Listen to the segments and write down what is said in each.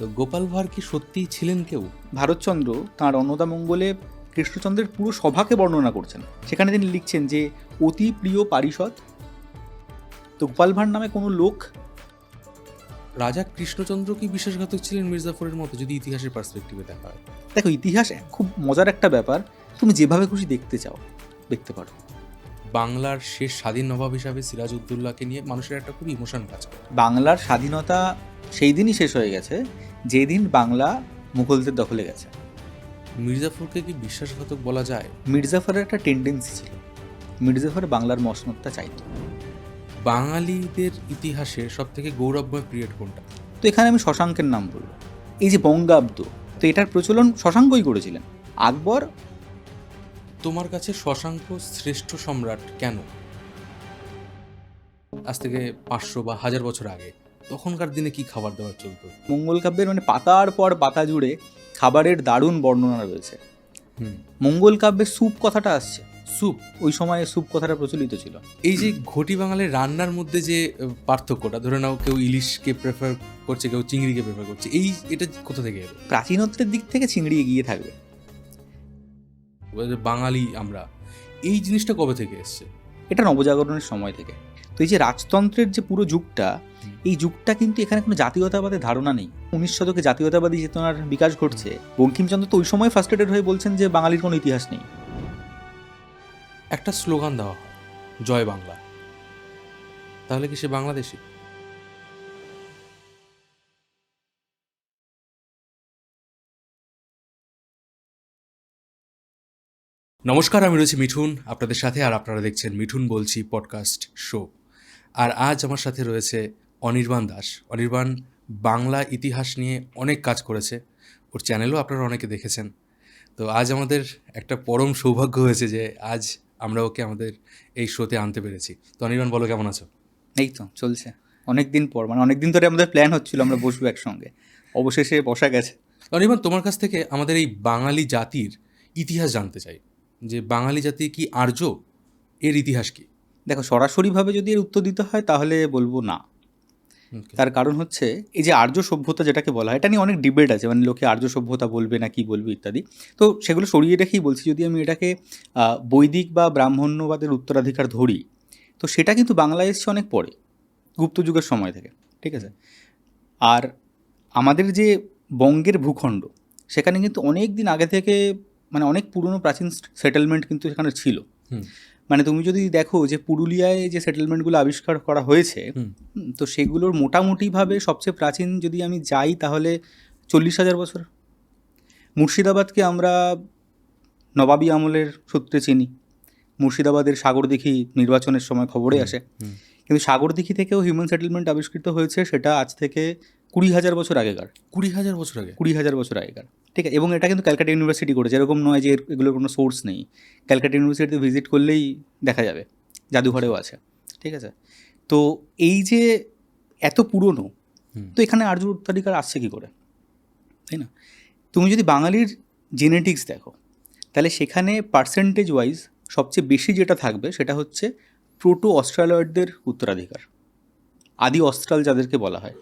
তো গোপাল ভাঁড় কি সত্যিই ছিলেন কেউ? ভারতচন্দ্র তাঁর অন্নদামঙ্গলে কৃষ্ণচন্দ্রের পুরো সভাকে বর্ণনা করছেন। সেখানে তিনি লিখছেন যে অতি প্রিয় পারিষদ। তো গোপাল ভাঁড় নামে কোনো লোক, রাজা কৃষ্ণচন্দ্র কি বিশ্বাসঘাতক ছিলেন মির্জাফরের মতো, যদি ইতিহাসের পার্সপেক্টিভে দেখা হয়? দেখো ইতিহাস খুব মজার একটা ব্যাপার, তুমি যেভাবে খুশি দেখতে চাও দেখতে পারো। বাংলার শেষ স্বাধীন নবাব হিসাবে সিরাজউদ্দৌলাকে নিয়ে মানুষের একটা খুব ইমোশন কাজ করে। বাংলার স্বাধীনতা সেই দিনই শেষ হয়ে গেছে যেদিন বাংলা মুঘলদের দখলে গেছে। মির্জাফরকে কি বিশ্বাসঘাতক বলা যায়? মির্জাফরের একটা টেন্ডেন্সি ছিল, মির্জাফর বাংলার মসনদটা চাইতো। বাঙালিদের ইতিহাসে সব থেকে গৌরবময় পিরিয়ড কোনটা? তো এখানে আমি শশাঙ্কের নাম বলবো। এই যে বঙ্গাব্দ, তো এটার প্রচলন শশাঙ্কই করেছিলেন। আকবর, তোমার কাছে শশাঙ্ক শ্রেষ্ঠ সম্রাট কেন? আজ থেকে 500 বা 1000 বছর আগে তখনকার দিনে কি খাবার দাবার চলতো? মঙ্গল কাব্যের পাতার পর পাতা জুড়ে খাবারের দারুণ বর্ণনা রয়েছে। মঙ্গল কাব্যে স্যুপ কথাটা আসছে, স্যুপ। ওই সময়ে স্যুপ কথাটা প্রচলিত ছিল। এই যে ঘটি বাঙালির রান্নার মধ্যে যে পার্থক্যটা, ধরে নাও কেউ ইলিশকে প্রেফার করছে, কেউ চিংড়িকে প্রেফার করছে, এটা কোথা থেকে এলো? প্রাচীনত্বের দিক থেকে চিংড়ি এগিয়ে থাকবে। বাঙালি আমরা, এই জিনিসটা কবে থেকে এসছে? এটা নবজাগরণের সময় থেকে। তো এই যে রাজতন্ত্রের যে পুরো যুগটা, এই যুগটা কিন্তু এখানে কোনো জাতীয়তাবাদের ধারণা নেই। 19 শতকে জাতীয়তাবাদী চেতনার বিকাশ ঘটছে। বঙ্কিমচন্দ্র তো ওই সময় ফার্স্টেটেড হয়ে বলছেন যে বাঙালির কোনো ইতিহাস নেই। একটা স্লোগান দেওয়া হয়, জয় বাংলা, তাহলে কি সে বাংলাদেশী? নমস্কার, আমি রয়েছি মিঠুন আপনাদের সাথে, আর আপনারা দেখছেন মিঠুন বলছি পডকাস্ট শো। আর আজ আমার সাথে রয়েছে অনির্বাণ দাস। অনির্বাণ বাংলা ইতিহাস নিয়ে অনেক কাজ করেছে, ওর চ্যানেলও আপনারা অনেকে দেখেছেন। তো আজ আমাদের একটা পরম সৌভাগ্য হয়েছে যে আজ আমরা ওকে আমাদের এই শোতে আনতে পেরেছি। তো অনির্বাণ, বলো কেমন আছো? এই তো চলছে, অনেকদিন পর, অনেকদিন ধরে আমাদের প্ল্যান হচ্ছিল আমরা বসবো একসঙ্গে, অবশেষে বসা গেছে। অনির্বাণ, তোমার কাছ থেকে আমাদের এই বাঙালি জাতির ইতিহাস জানতে চাই, যে বাঙালি জাতি কি আর্য, এর ইতিহাস কি? দেখো, সরাসরিভাবে যদি এর উত্তর দিতে হয় তাহলে বলবো না। তার কারণ হচ্ছে এই যে আর্য সভ্যতা যেটাকে বলা হয়, এটা নিয়ে অনেক ডিবেট আছে, লোকে আর্য সভ্যতা বলবে না কি বলবে ইত্যাদি। তো সেগুলো সরিয়ে রেখেই বলছি, যদি আমি এটাকে বৈদিক বা ব্রাহ্মণ্যবাদের উত্তরাধিকার ধরি, তো সেটা কিন্তু বাংলায় এসছে অনেক পরে, গুপ্ত যুগের সময় থেকে, ঠিক আছে। আর আমাদের যে বঙ্গের ভূখণ্ড, সেখানে কিন্তু অনেক দিন আগে থেকে অনেক পুরনো প্রাচীন সেটেলমেন্ট কিন্তু সেখানে ছিল। তুমি যদি দেখো যে পুরুলিয়ায় যে সেটেলমেন্টগুলো আবিষ্কার করা হয়েছে, তো সেগুলোর মোটামুটিভাবে সবচেয়ে প্রাচীন যদি আমি যাই তাহলে 40,000 বছর। মুর্শিদাবাদকে আমরা নবাবী আমলের সূত্রে চিনি, মুর্শিদাবাদের সাগরদিঘি নির্বাচনের সময় খবরে আসে। কিন্তু সাগরদিঘি থেকেও হিউম্যান সেটেলমেন্ট আবিষ্কৃত হয়েছে, সেটা আজ থেকে 20,000 বছর আগেকার। 20,000 বছর আগে? 20,000 বছর আগেকার, ঠিক আছে। এবং এটা কিন্তু ক্যালকাটা ইউনিভার্সিটি করেছে, এরকম নয় যে এগুলোর কোনো সোর্স নেই। ক্যালকাটা ইউনিভার্সিটিতে ভিজিট করলেই দেখা যাবে, জাদুঘরেও আছে, ঠিক আছে। তো এই যে এত পুরনো, তো এখানে আর্য উত্তরাধিকার আসছে কী করে, তাই না? তুমি যদি বাঙালির জেনেটিক্স দেখো, তাহলে সেখানে পার্সেন্টেজ ওয়াইজ সবচেয়ে বেশি যেটা থাকবে সেটা হচ্ছে প্রোটো অস্ট্রালয়েডদের উত্তরাধিকার, আদি অস্ট্রাল যাদেরকে বলা হয়।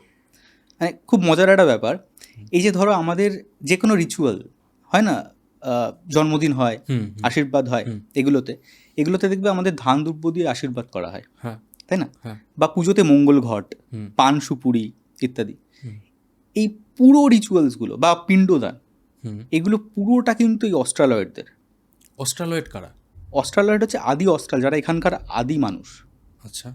খুব মজার একটা ব্যাপার, এই যে ধরো আমাদের যে কোনো রিচুয়াল হয় না, জন্মদিন হয়, আশীর্বাদ হয়, এগুলোতে দেখবে আমাদের ধান দ্রব্য দিয়ে আশীর্বাদ করা হয়, তাই না? বা পুজোতে মঙ্গল ঘট, পান সুপুরি ইত্যাদি। এই পুরো রিচুয়ালসগুলো বা পিণ্ডদান, এগুলো পুরোটা কিন্তু এই অস্ট্রালয়েডদের। অস্ট্রালয়েড কারা? অস্ট্রালয়েড হচ্ছে আদি অস্ট্রাল, যারা এখানকার আদি মানুষ। আচ্ছা।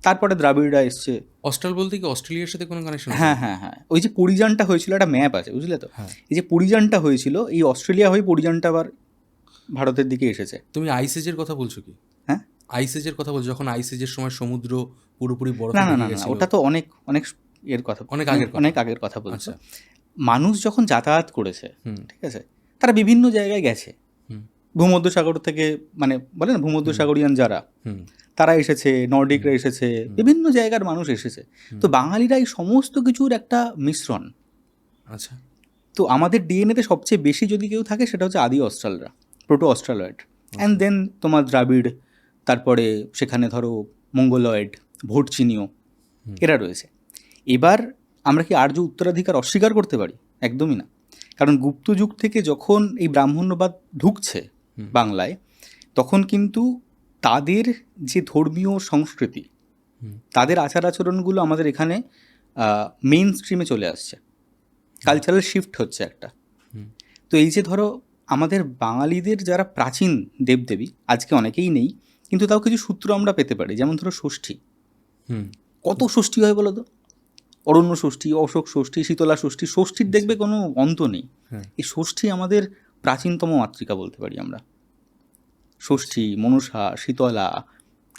তারপরে দ্রাবিড়রা এসছে। অস্ট্রাল বলতে কি অস্ট্রেলিয়ার সাথে কোনো কানেকশন? হ্যাঁ হ্যাঁ হ্যাঁ, ওই যে পরিযানটা হয়েছিল, একটা ম্যাপ আছে, বুঝলে তো? এই যে পরিযানটা হয়েছিল, এই অস্ট্রেলিয়া হয়ে পরিযানটা আবার ভারতের দিকে এসেছে। তুমি আইসেজের কথা বলছো কি? হ্যাঁ, আইসেজের কথা বলছো, যখন আইসেজের সময় সমুদ্র পুরোপুরি বরফে না না ঢেকে না, গেছিল। ওটা তো অনেক অনেক এর কথা, অনেক আগের কথা বলছো। মানুষ যখন যাতায়াত করেছে, ঠিক আছে, তারা বিভিন্ন জায়গায় গেছে। ভূমধ্যসাগর থেকে বলে না, ভূমধ্যসাগরিয়ান যারা, তারা এসেছে, নর্ডিকরা এসেছে, বিভিন্ন জায়গার মানুষ এসেছে। তো বাঙালিরা এই সমস্ত কিছুর একটা মিশ্রণ। আচ্ছা। তো আমাদের ডিএনএতে সবচেয়ে বেশি যদি কেউ থাকে সেটা হচ্ছে আদি অস্ট্রালরা, প্রোটো অস্ট্রালয়েড। অ্যান্ড দেন তোমার দ্রাবিড়, তারপরে সেখানে ধরো মঙ্গলয়েড, ভোটচিনীয়, এরা রয়েছে। এবার আমরা কি আর্য উত্তরাধিকার অস্বীকার করতে পারি? একদমই না। কারণ গুপ্ত যুগ থেকে যখন এই ব্রাহ্মণ্যবাদ ঢুকছে বাংলায়, তখন কিন্তু তাদের যে ধর্মীয় সংস্কৃতি, তাদের আচার আচরণগুলো আমাদের এখানে মেইন স্ট্রিমে চলে আসছে, কালচারাল শিফট হচ্ছে একটা। তো এই যে ধরো আমাদের বাঙালিদের যারা প্রাচীন দেবদেবী, আজকে অনেকেই নেই, কিন্তু তাও কিছু সূত্র আমরা পেতে পারি। যেমন ধরো ষষ্ঠী, কত ষষ্ঠী হয় বলো তো? অরণ্য ষষ্ঠী, অশোক ষষ্ঠী, শীতলা ষষ্ঠী, ষষ্ঠীর দেখবে কোনো অন্ত নেই। এই ষষ্ঠী আমাদের প্রাচীনতম মাতৃকা বলতে পারি আমরা। ষষ্ঠী, মনসা, শীতলা,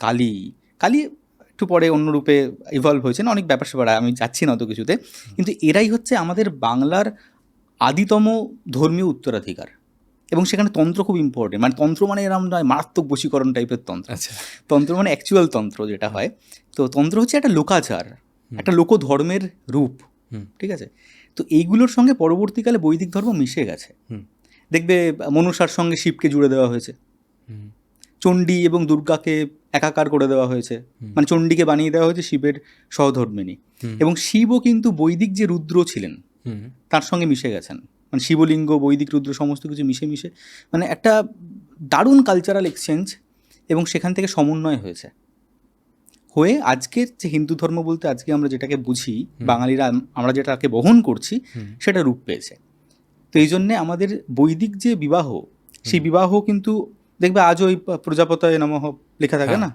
কালী। কালী একটু পরে অন্য রূপে ইভলভ হয়েছে না, অনেক ব্যাপার স্যাপার, আমি যাচ্ছি না অত কিছুতে, কিন্তু এরাই হচ্ছে আমাদের বাংলার আদিতম ধর্মীয় উত্তরাধিকার। এবং সেখানে তন্ত্র খুব ইম্পর্টেন্ট, মানে তন্ত্র মানে এরকম নয় মারাত্মক বশীকরণ টাইপের তন্ত্র। তন্ত্র মানে অ্যাকচুয়াল তন্ত্র যেটা হয়। তো তন্ত্র হচ্ছে একটা লোকাচার, একটা লোকধর্মের রূপ, ঠিক আছে? তো এইগুলোর সঙ্গে পরবর্তীকালে বৈদিক ধর্ম মিশে গেছে। দেখবে মনসার সঙ্গে শিবকে জুড়ে দেওয়া হয়েছে, চণ্ডী এবং দুর্গাকে একাকার করে দেওয়া হয়েছে, মানে চণ্ডীকে বানিয়ে দেওয়া হয়েছে শিবের সহধর্মিণী। এবং শিবও কিন্তু বৈদিক যে রুদ্র ছিলেন তার সঙ্গে মিশে গেছেন, মানে শিবলিঙ্গ, বৈদিক রুদ্র সমস্ত কিছু মিশে মিশে মানে একটা দারুণ কালচারাল এক্সচেঞ্জ, এবং সেখান থেকে সমন্বয় হয়েছে হয়ে আজকের যে হিন্দু ধর্ম বলতে আজকে আমরা যেটাকে বুঝি বাঙালিরা, আমরা যেটাকে বহন করছি, সেটা রূপ পেয়েছে। তো এই জন্যে আমাদের বৈদিক যে বিবাহ, সেই বিবাহ কিন্তু দেখবে আজও ওই প্রজাপতয়ে নমঃ লেখা থাকে না,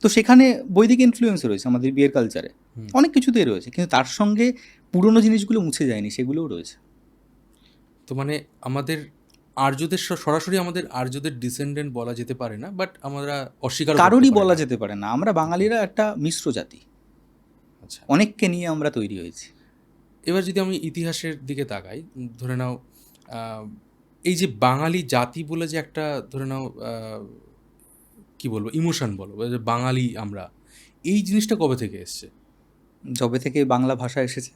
তো সেখানে বৈদিক ইনফ্লুয়েন্স রয়েছে আমাদের বিয়ের কালচারে, অনেক কিছুতেই রয়েছে, কিন্তু তার সঙ্গে পুরনো জিনিসগুলো মুছে যায়নি, সেগুলোও রয়েছে। তো মানে আমাদের আর্যদের সরাসরি আমাদের আর্যদের ডিসেন্ডেন্ট বলা যেতে পারে না, বাট আমরা অস্বীকার কারোরই বলা যেতে পারে না। আমরা বাঙালিরা একটা মিশ্র জাতি, আচ্ছা, অনেককে নিয়ে আমরা তৈরি হয়েছি। এবার যদি আমি ইতিহাসের দিকে তাকাই, ধরে নাও এই যে বাঙালি জাতি বলে যে একটা, ধরে নাও কি বলবো, ইমোশন বলো, যে বাঙালি আমরা, এই জিনিসটা কবে থেকে এসছে? যবে থেকে বাংলা ভাষা এসেছে।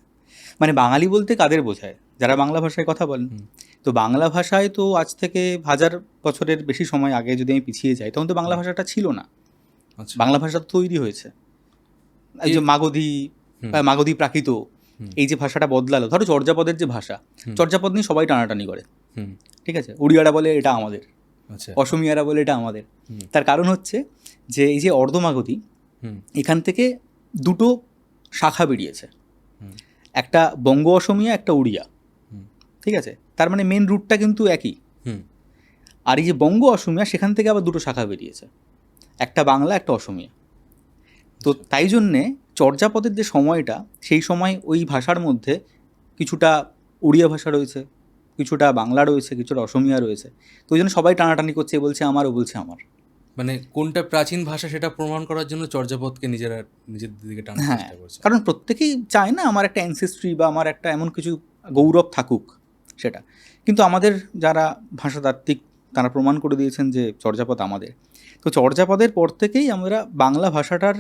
মানে বাঙালি বলতে কাদের বোঝায়? যারা বাংলা ভাষায় কথা বলেন। তো বাংলা ভাষায় তো আজ থেকে 1000 বছরের বেশি সময় আগে যদি আমি পিছিয়ে যাই, তখন তো বাংলা ভাষাটা ছিল না। বাংলা ভাষা তৈরি হয়েছে এই যে মাগধী প্রাকৃত, এই যে ভাষাটা বদলালো। ধরো চর্যাপদের যে ভাষা, চর্যাপদ নিয়ে সবাই টানাটানি করে, ঠিক আছে? উড়িয়ারা বলে এটা আমাদের, অসমিয়ারা বলে এটা আমাদের। তার কারণ হচ্ছে যে এই যে অর্ধমাগধী, এখান থেকে দুটো শাখা বেরিয়েছে, একটা বঙ্গ অসমিয়া, একটা উড়িয়া, ঠিক আছে? তার মানে মেন রুটটা কিন্তু একই। আর এই যে বঙ্গ অসমিয়া, সেখান থেকে আবার দুটো শাখা বেরিয়েছে, একটা বাংলা, একটা অসমিয়া। তো তাই জন্যে চর্যাপদের যে সময়টা, সেই সময় ওই ভাষার মধ্যে কিছুটা উড়িয়া ভাষা রয়েছে, কিছুটা বাংলা রয়েছে, কিছুটা অসমিয়া রয়েছে। তো ওই জন্য সবাই টানাটানি করছে, বলছে আমার, ও বলছে আমার। মানে কোনটা প্রাচীন ভাষা সেটা প্রমাণ করার জন্য চর্যাপদকে নিজেদের দিকে টানার চেষ্টা করছে। কারণ প্রত্যেকেই চায় না আমার একটা অ্যানসেস্ট্রি বা আমার একটা এমন কিছু গৌরব থাকুক সেটা। কিন্তু আমাদের যারা ভাষাতাত্ত্বিক, তারা প্রমাণ করে দিয়েছেন যে চর্যাপদ আমাদের। তো চর্যাপদের পর থেকেই আমরা বাংলা ভাষাটার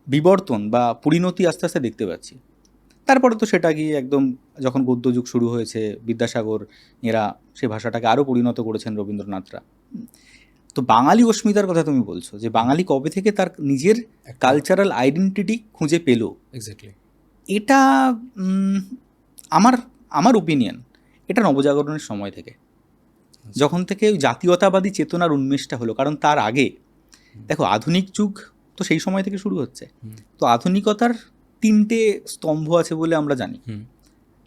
বিবর্তন বা পরিণতি আস্তে আস্তে দেখতে পাচ্ছি। তারপরে তো সেটা গিয়ে একদম যখন গদ্য যুগ শুরু হয়েছে, বিদ্যাসাগর এরা সেই ভাষাটাকে আরও পরিণত করেছেন, রবীন্দ্রনাথরা। তো বাঙালি অস্মিতার কথা তুমি বলছো, যে বাঙালি কবে থেকে তার নিজের কালচারাল আইডেন্টিটি খুঁজে পেল, এক্স্যাক্টলি, এটা আমার ওপিনিয়ন, এটা নবজাগরণের সময় থেকে, যখন থেকে ওই জাতীয়তাবাদী চেতনার উন্মেষটা হলো। কারণ তার আগে দেখো আধুনিক যুগ তো সেই সময় থেকে শুরু হচ্ছে। তো আধুনিকতার 3টে স্তম্ভ আছে বলে আমরা জানি।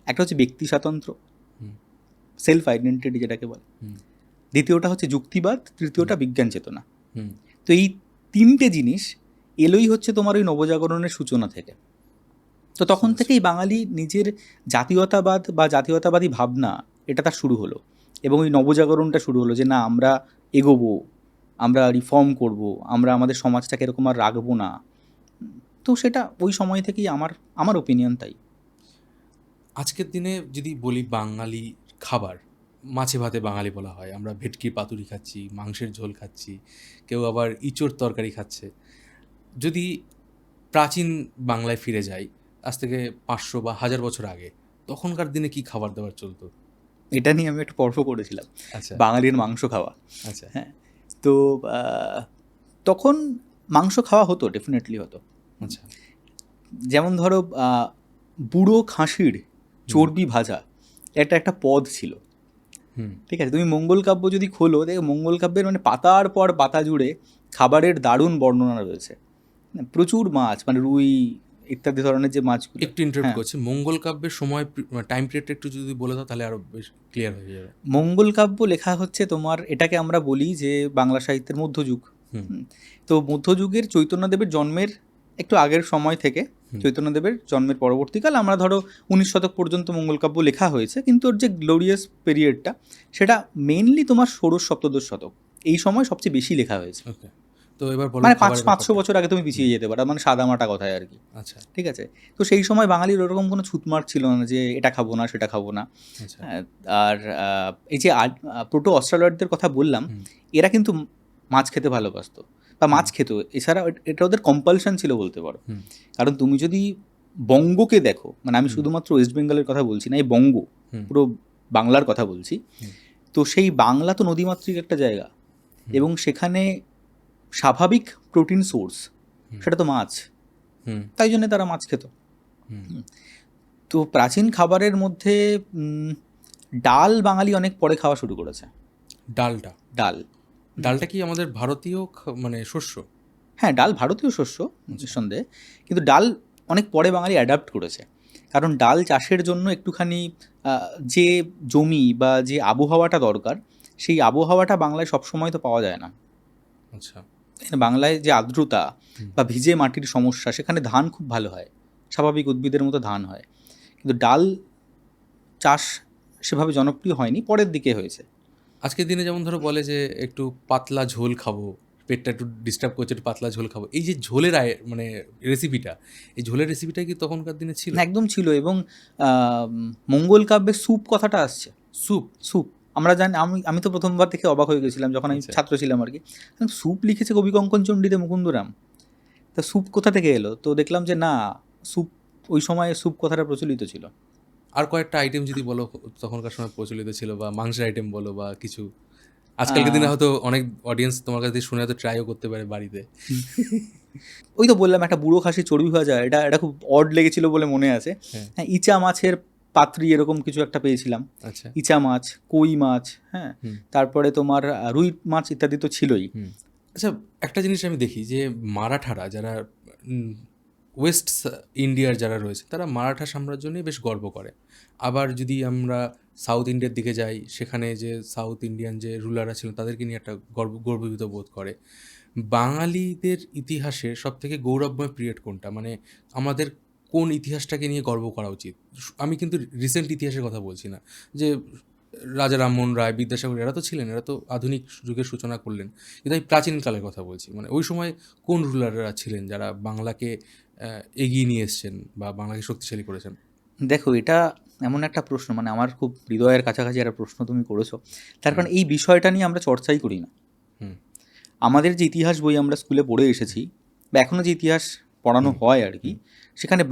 একটা হচ্ছে ব্যক্তি স্বাতন্ত্র্য, সেলফ আইডেন্টিটি যেটাকে বলে, দ্বিতীয়টা হচ্ছে যুক্তিবাদ, তৃতীয়টা বিজ্ঞান চেতনা। তো এই 3টে জিনিস এলোই হচ্ছে তোমার ওই নবজাগরণের সূচনা থেকে। তো তখন থেকেই বাঙালি নিজের জাতীয়তাবাদ বা জাতীয়তাবাদী ভাবনা, এটা তার শুরু হলো, এবং ওই নবজাগরণটা শুরু হলো যে না, আমরা এগোবো, আমরা রিফর্ম করব, আমরা আমাদের সমাজটাকে এরকম আর রাখবো না। তো সেটা ওই সময় থেকেই আমার ওপিনিয়ন তাই। আজকের দিনে যদি বলি বাঙালি খাবার, মাছে ভাতে বাঙালি বলা হয়, আমরা ভেটকির পাতুরি খাচ্ছি, মাংসের ঝোল খাচ্ছি, কেউ আবার ইঁচড় তরকারি খাচ্ছে। যদি প্রাচীন বাংলায় ফিরে যাই, আজ থেকে 500 বা 1000 বছর আগে, তখনকার দিনে কি খাবার দাবার চলতো? এটা নিয়ে আমি একটা পর্ব করেছিলাম, আচ্ছা, বাঙালির মাংস খাওয়া। আচ্ছা, হ্যাঁ, তো তখন মাংস খাওয়া হতো, ডেফিনেটলি হতো। আচ্ছা, যেমন ধরো বুড়ো খাসির চর্বি ভাজা, এটা একটা পদ ছিল। হুম ঠিক আছে, তুমি মঙ্গল কাব্য যদি খোলো, দেখো মঙ্গল কাব্যের মানে পাতার পর পাতা জুড়ে খাবারের দারুণ বর্ণনা রয়েছে। প্রচুর মাছ, মানে রুই ইত্যাদি ধরনের যে মাছগুলো। একটু ইন্টারাপ্ট হ্যাঁ, করছি, মঙ্গল কাব্যের সময় টাইম পিরিয়ডটা একটু যদি বলে দাও তাহলে আরো বেশ ক্লিয়ার হয়ে যাবে। মঙ্গল কাব্য লেখা হচ্ছে তোমার, এটাকে আমরা বলি যে বাংলা সাহিত্যের মধ্যযুগ। হুম হুম। তো মধ্যযুগের চৈতন্যদেবের জন্মের একটু আগের সময় থেকে চৈতন্যদেবের জন্মের পরবর্তীকাল আমরা ধরো 19 শতক পর্যন্ত মঙ্গল কাব্য লেখা হয়েছে, কিন্তু ওর যে গ্লোরিয়াস পিরিয়ডটা সেটা মেইনলি তোমার ষোড়শ সপ্তদশ শতক, এই সময় সবচেয়ে বেশি লেখা হয়েছে। ওকে, তো এবার বলো মানে খাবারের 500 ব্যাপারটা। বছর আগে তুমি পিছিয়ে যেতে পারো, মানে সাদামাটা কথায় আর কি। আচ্ছা ঠিক আছে, তো সেই সময় বাঙালির ওরকম কোনো ছুতমার ছিল না যে এটা খাবো না সেটা খাবো না। আচ্ছা আর এই যে প্রোটো অস্ট্রালয়েডদের কথা বললাম, হুম এরা কিন্তু মাছ খেতে ভালোবাসতো বা মাছ খেত, এছাড়া এটা ওদের কম্পালশন ছিল বলতে পারো। হুম কারণ তুমি যদি বঙ্গকে দেখো, মানে আমি শুধুমাত্র ওয়েস্ট বেঙ্গলের কথা বলছি না, এই বঙ্গ হুম পুরো বাংলার কথা বলছি, হুম তো সেই বাংলা তো নদীমাতৃক একটা জায়গা, এবং সেখানে স্বাভাবিক প্রোটিন সোর্স সেটা তো মাছ, হুম তাই জন্য তারা মাছ খেত। হুম তো প্রাচীন খাবারের মধ্যে ডাল বাঙালি অনেক পরে খাওয়া শুরু করেছে। ডালটা, ডাল, ডালটা কি আমাদের ভারতীয় মানে শস্য? হ্যাঁ ডাল ভারতীয় শস্য নিঃসন্দেহে, কিন্তু ডাল অনেক পরে বাঙালি অ্যাডাপ্ট করেছে। কারণ ডাল চাষের জন্য একটুখানি যে জমি বা যে আবহাওয়াটা দরকার, সেই আবহাওয়াটা বাংলায় সবসময় তো পাওয়া যায় না। আচ্ছা বাংলায় যে আর্দ্রতা বা ভিজে মাটির সমস্যা, সেখানে ধান খুব ভালো হয়, স্বাভাবিক উদ্ভিদের মতো ধান হয়, কিন্তু ডাল চাষ সেভাবে জনপ্রিয় হয়নি, পরের দিকে হয়েছে। আজকের দিনে যেমন ধরো বলে যে একটু পাতলা ঝোল খাবো, পেটটা একটু ডিস্টার্ব করছে, একটু পাতলা ঝোল খাবো, এই যে ঝোলের মানে রেসিপিটা, এই ঝোলের রেসিপিটা কি তখনকার দিনে ছিল? একদম ছিল, এবং মঙ্গল কাব্যে স্যুপ কথাটা আসছে। স্যুপ? স্যুপ আমরা জানি, আমি তো প্রথমবার দেখে অবাক হয়ে গেছিলাম যখন আমি আচ্ছা। ছাত্র ছিলাম আর কি। স্যুপ লিখেছে কবি কঙ্কন চণ্ডীতে মুকুন্দরাম, তা স্যুপ কোথা থেকে এলো? তো দেখলাম যে না, স্যুপ ওই সময় স্যুপ কথাটা প্রচলিত ছিল। আর কয়েকটা আইটেম যদি বলো তখনকার সময় প্রচলিত ছিল, বা মাংসের আইটেম বলো বা কিছু, আজকালকার দিনে হয়তো অনেক অডিয়েন্স তোমার কাছে শুনে হয়তো ট্রাইও করতে পারে বাড়িতে। ওই তো বললাম একটা বুড়ো খাসি চর্বি ভাজা, এটা এটা খুব অড লেগেছিল বলে মনে আছে। হ্যাঁ হ্যাঁ, ইচা মাছের পাত্রি এরকম কিছু একটা পেয়েছিলাম, আচ্ছা ইচা মাছ, কই মাছ, হ্যাঁ, হুম তারপরে তোমার রুই মাছ ইত্যাদি তো ছিলই। হুম আচ্ছা, একটা জিনিস আমি দেখি যে মারাঠারা যারা ওয়েস্ট ইন্ডিয়ার যারা রয়েছে তারা মারাঠা সাম্রাজ্য নিয়ে বেশ গর্ব করে। আবার যদি আমরা সাউথ ইন্ডিয়ার দিকে যাই, সেখানে যে সাউথ ইন্ডিয়ান যে রুলাররা ছিল তাদেরকে নিয়ে একটা গর্বিত বোধ করে। বাঙালিদের ইতিহাসে সব থেকে গৌরবময় পিরিয়ড কোনটা, মানে আমাদের কোন ইতিহাসটাকে নিয়ে গর্ব করা উচিত? আমি কিন্তু রিসেন্ট ইতিহাসের কথা বলছি না, যে রাজা রামমোহন রায়, বিদ্যাসাগর এরা তো ছিলেন, এরা তো আধুনিক যুগের সূচনা করলেন, কিন্তু আমি প্রাচীনকালের কথা বলছি, মানে ওই সময় কোন রুলাররা ছিলেন যারা বাংলাকে এগিয়ে নিয়ে এসছেন বা বাংলাকে শক্তিশালী করেছেন? দেখো এটা এমন একটা প্রশ্ন, মানে আমার খুব হৃদয়ের কাছাকাছি একটা প্রশ্ন তুমি করেছো, তার কারণ এই বিষয়টা নিয়ে আমরা চর্চাই করি না। হুম আমাদের যে ইতিহাস বই আমরা স্কুলে পড়ে এসেছি, বা এখনও যে ইতিহাস পড়ানো হয় আর কি, সেখানে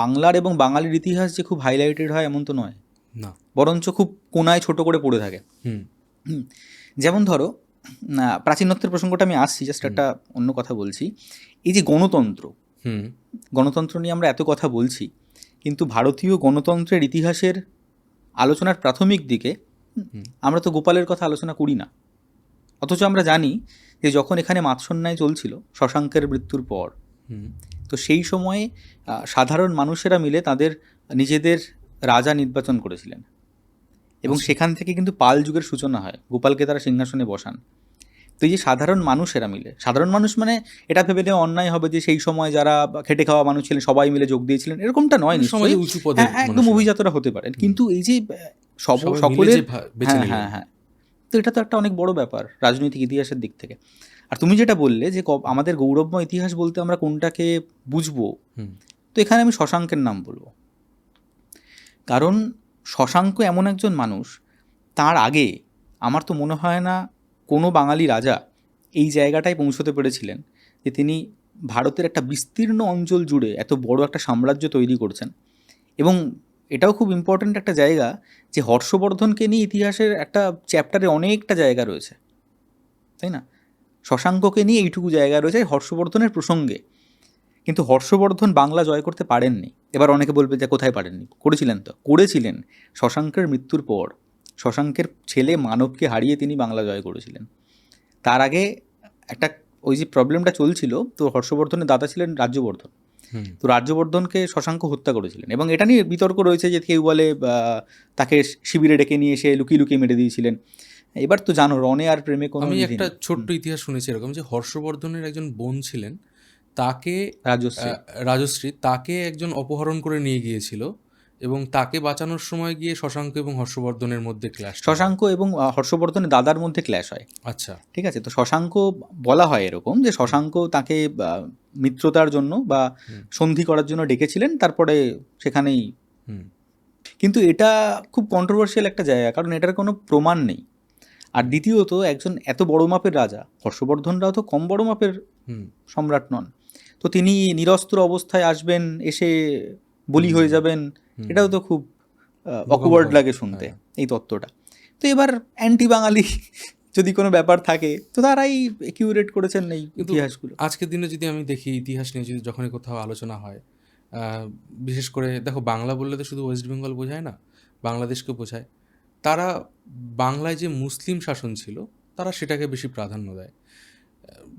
বাংলার এবং বাঙালির ইতিহাস যে খুব হাইলাইটেড হয় এমন তো নয়, না বরঞ্চ খুব কোনায় ছোট করে পড়ে থাকে। হুম হুম, যেমন ধরো প্রাচীনত্বের প্রসঙ্গটা আমি আসছি, জাস্ট একটা অন্য কথা বলছি। এই যে গণতন্ত্র, হুম গণতন্ত্র নিয়ে আমরা এত কথা বলছি, কিন্তু ভারতীয় গণতন্ত্রের ইতিহাসের আলোচনার প্রাথমিক দিকে আমরা তো গোপালের কথা আলোচনা করি না। অথচ আমরা জানি যে যখন এখানে মাৎসন্যায় চলছিল শশাঙ্কের মৃত্যুর পর, হুম তো সেই সময়ে সাধারণ মানুষেরা মিলে তাদের নিজেদের রাজা নির্বাচন করেছিলেন, এবং সেখান থেকে কিন্তু পাল যুগের সূচনা হয়, গোপালকে তারা সিংহাসনে বসান। তো এই যে সাধারণ মানুষেরা মিলে, সাধারণ মানুষ মানে এটা ভেবে নেওয়া অন্যায় হবে যে সেই সময় যারা খেটে খাওয়া মানুষ ছিলেন সবাই মিলে যোগ দিয়েছিলেন, এরকমটা নয় মানে সমাজে নিশ্চয়ই। উঁচু পদের হ্যাঁ, একদম মানুষেরা। অভিজাতরা হতে পারেন, কিন্তু এই যে সবাই মিলে সকলের, যে বেছে হ্যাঁ নিলেন। হ্যাঁ হ্যাঁ, তো এটা তো একটা অনেক বড় ব্যাপার রাজনৈতিক ইতিহাসের দিক থেকে। আর তুমি যেটা বললে যে আমাদের গৌরবময় ইতিহাস বলতে আমরা কোনটাকে বুঝবো, হুম তো এখানে আমি শশাঙ্কের নাম বলবো। কারণ শশাঙ্ক এমন একজন মানুষ, তার আগে আমার তো মনে হয় না কোনো বাঙালি রাজা এই জায়গাটায় পৌঁছতে পেরেছিলেন যে তিনি ভারতের একটা বিস্তীর্ণ অঞ্চল জুড়ে এত বড় একটা সাম্রাজ্য তৈরি করছেন। এবং এটাও খুব ইম্পর্ট্যান্ট একটা জায়গা যে হর্ষবর্ধনকে নিয়ে ইতিহাসের একটা চ্যাপ্টারে অনেকটা জায়গা রয়েছে, তাই না? শশাঙ্ককে নিয়ে এইটুকু জায়গা রয়েছে হর্ষবর্ধনের প্রসঙ্গে, কিন্তু হর্ষবর্ধন বাংলা জয় করতে পারেননি। এবার অনেকে বলবে যে কোথায় পারেননি, করেছিলেন তো, করেছিলেন। শশাঙ্কের মৃত্যুর পর শশাঙ্কের ছেলে মানবকে হারিয়ে তিনি বাংলা জয় করেছিলেন। তার আগে একটা ওই যে প্রবলেমটা চলছিল, তো হর্ষবর্ধনের দাদা ছিলেন রাজ্যবর্ধন, তো রাজ্যবর্ধনকে শশাঙ্ক হত্যা করেছিলেন। এবং এটা নিয়ে বিতর্ক রয়েছে যে কেউ বলে তাকে শিবিরে ডেকে নিয়ে এসে লুকিয়ে লুকিয়ে মেরে দিয়েছিলেন। এবার তো জানো রণে আর প্রেমে কোনো আমি বিধি একটা নেই। ছোট্ট ইতিহাস শুনেছি এরকম, যে হর্ষবর্ধনের একজন বোন ছিলেন, তাকে রাজশ্রী রাজশ্রী, তাকে একজন অপহরণ করে নিয়ে গিয়েছিল, এবং তাকে বাঁচানোর সময় গিয়ে শশাঙ্ক এবং হর্ষবর্ধনের মধ্যে ক্ল্যাশ। শশাঙ্ক এবং হর্ষবর্ধনের দাদার মধ্যে ক্ল্যাশ হয়। আচ্ছা। ঠিক আছে, তো শশাঙ্ক বলা হয় এরকম যে শশাঙ্ক তাকে মিত্রতার জন্য বা সন্ধি করার জন্য ডেকেছিলেন, তারপরে সেখানেই। কিন্তু এটা খুব কন্ট্রোভার্সিয়াল একটা জায়গা, কারণ এটার কোনো প্রমাণ নেই। আর দ্বিতীয়ত, একজন এত বড় মাপের রাজা, হর্ষবর্ধনরাও তো কম বড় মাপের সম্রাট নন, তো তিনি নিরস্ত্র অবস্থায় আসবেন, এসে বলি হয়ে যাবেন, এটাও তো খুব অকওয়ার্ড লাগে শুনতে এই তত্ত্বটা। তো এবার অ্যান্টি বাঙালি যদি কোনো ব্যাপার থাকে, তো তারাই কিউরেট করেছেন এই ইতিহাসগুলো। আজকের দিনে যদি আমি দেখি ইতিহাস নিয়ে যদি যখনই কোথাও আলোচনা হয়, বিশেষ করে দেখো, বাংলা বললে তো শুধু ওয়েস্ট বেঙ্গল বোঝায় না, বাংলাদেশকে বোঝায়। তারা বাংলায় যে মুসলিম শাসন ছিল, তারা সেটাকে বেশি প্রাধান্য দেয়।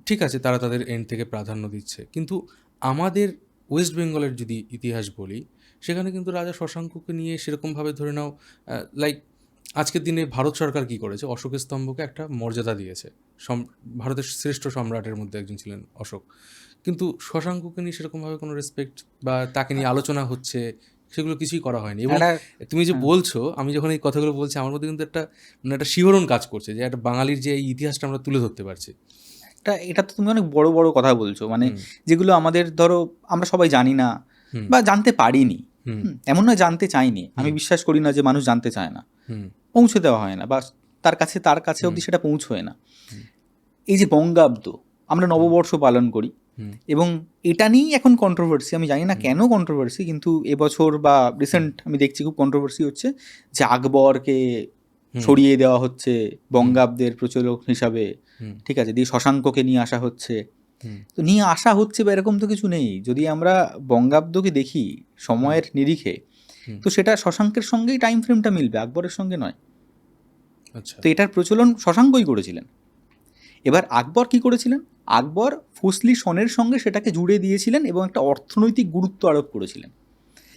ঠিক আছে, তারা তাদের এন্ড থেকে প্রাধান্য দিচ্ছে, কিন্তু আমাদের ওয়েস্ট বেঙ্গলের যদি ইতিহাস বলি, সেখানে কিন্তু রাজা শশাঙ্ককে নিয়ে সেরকমভাবে ধরে নাও, লাইক আজকের দিনে ভারত সরকার কি করেছে, অশোকের স্তম্ভকে একটা মর্যাদা দিয়েছে, ভারতের শ্রেষ্ঠ সম্রাটের মধ্যে একজন ছিলেন অশোক, কিন্তু শশাঙ্ককে নিয়ে সেরকমভাবে কোনো রেসপেক্ট বা তাকে নিয়ে আলোচনা হচ্ছে, সেগুলো কিছুই করা হয়নি। এবং তুমি যে বলছো, আমি যখন এই কথাগুলো বলছি, আমার মধ্যে কিন্তু একটা একটা শিহরণ কাজ করছে, যে একটা বাঙালির যে এই ইতিহাসটা আমরা তুলে ধরতে পারছি। এটা তো তুমি অনেক বড় বড় কথা বলছো, মানে যেগুলো আমাদের ধরো আমরা সবাই জানি না বা জানতে পারিনি। এমন নয় জানতে চাইনি, আমি বিশ্বাস করি না যে মানুষ জানতে চায় না, পৌঁছে দেওয়া হয় না, বা তার কাছে অবধি সেটা পৌঁছয় না। এই যে বঙ্গাব্দ, আমরা নববর্ষ পালন করি, এবং এটা নিয়েই এখন কন্ট্রোভার্সি। আমি জানি না কেন কন্ট্রোভার্সি, কিন্তু এবছর বা রিসেন্ট আমি দেখছি খুব কন্ট্রোভার্সি হচ্ছে যে আকবরকে সরিয়ে দেওয়া হচ্ছে বঙ্গাব্দের প্রচলক হিসাবে। ঠিক আছে, দিয়ে শশাঙ্ককে নিয়ে আসা হচ্ছে। তো নিয়ে আসা হচ্ছে বা এরকম তো কিছু নেই। যদি আমরা বঙ্গাব্দকে দেখি সময়ের নিরিখে, তো সেটা শশাঙ্কের সঙ্গেই টাইম ফ্রেমটা মিলবে, আকবরের সঙ্গে নয়। তো এটার প্রচলন শশাঙ্কই করেছিলেন। এবার আকবর কি করেছিলেন, আকবর ফসলি সনের সঙ্গে সেটাকে জুড়ে দিয়েছিলেন এবং একটা অর্থনৈতিক গুরুত্ব আরোপ করেছিলেন।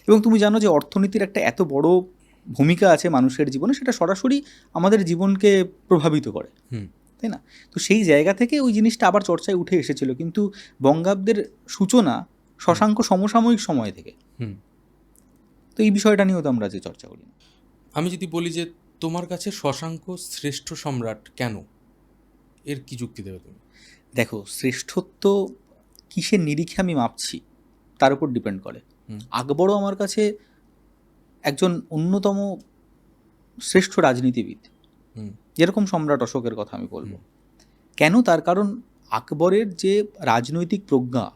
এবং তুমি জানো যে অর্থনীতির একটা এত বড় ভূমিকা আছে মানুষের জীবনে, সেটা সরাসরি আমাদের জীবনকে প্রভাবিত করে, তাই না? তো সেই জায়গা থেকে ওই জিনিসটা আবার চর্চায় উঠে এসেছিল, কিন্তু বঙ্গাব্দের সূচনা শশাঙ্ক সমসাময়িক সময় থেকে। তো এই বিষয়টা নিয়েও তো আমরা যে চর্চা করি। আমি যদি বলি যে তোমার কাছে শশাঙ্ক শ্রেষ্ঠ সম্রাট কেন, এর কি যুক্তি দেবে তুমি? দেখো, শ্রেষ্ঠত্ব কিসের নিরিখে আমি মাপছি তার উপর ডিপেন্ড করে। আকবরও আমার কাছে একজন অন্যতম শ্রেষ্ঠ রাজনীতিবিদ, যেরকম সম্রাট অশোকের কথা আমি বলবো। কেন? তার কারণ আকবরের যে রাজনৈতিক প্রজ্ঞা,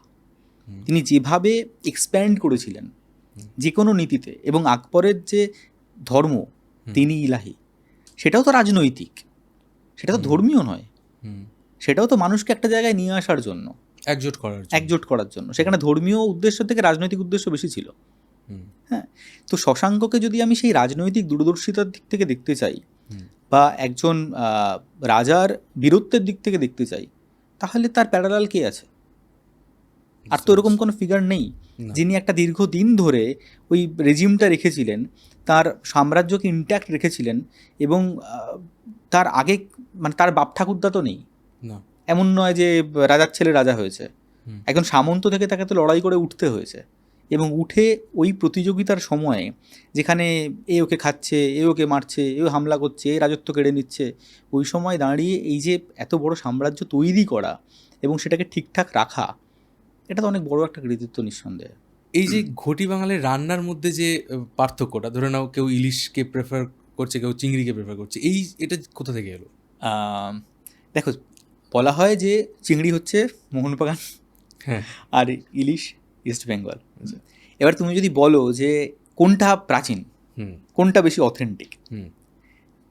তিনি যেভাবে এক্সপ্যান্ড করেছিলেন যে কোনো নীতিতে, এবং আকবরের যে ধর্ম তিনি ইলাহি, সেটাও তো রাজনৈতিক, সেটা তো ধর্মীয় নয়, সেটাও তো মানুষকে একটা জায়গায় নিয়ে আসার জন্য, একজোট করার জন্য। সেখানে ধর্মীয় উদ্দেশ্য থেকে রাজনৈতিক উদ্দেশ্য বেশি ছিল। হ্যাঁ, তো শশাঙ্ককে যদি আমি সেই রাজনৈতিক দূরদর্শিতার দিক থেকে দেখতে চাই, বা একজন রাজার বীরত্বের দিক থেকে দেখতে চাই, তাহলে তার প্যারালাল কে আছে? আর তো এরকম কোনো ফিগার নেই যিনি একটা দীর্ঘদিন ধরে ওই রেজিমটা রেখেছিলেন, তার সাম্রাজ্যকে ইনট্যাক্ট রেখেছিলেন, এবং তার আগে মানে তার বাপ ঠাকুরদা তো নেই, এমন নয় যে রাজার ছেলে রাজা হয়েছে, একজন সামন্ত থেকে তাকে তো লড়াই করে উঠতে হয়েছে, এবং উঠে ওই প্রতিযোগিতার সময়ে যেখানে এ ওকে খাচ্ছে, এ ওকে মারছে, এ হামলা করছে, এ রাজত্ব কেড়ে নিচ্ছে, ওই সময় দাঁড়িয়ে এই যে এত বড় সাম্রাজ্য তৈরি করা এবং সেটাকে ঠিকঠাক রাখা, এটা তো অনেক বড় একটা কৃতিত্ব নিঃসন্দেহে। এই যে ঘটি বাঙালির রান্নার মধ্যে যে পার্থক্যটা, ধরে নাও কেউ ইলিশকে প্রেফার করছে, কেউ চিংড়িকে প্রেফার করছে, এটা কোথা থেকে এলো? দেখো, বলা হয় যে চিংড়ি হচ্ছে মোহনবাগান, আর ইলিশ ইস্ট বেঙ্গল। এবার তুমি যদি বলো যে কোনটা প্রাচীন, কোনটা বেশি অথেন্টিক,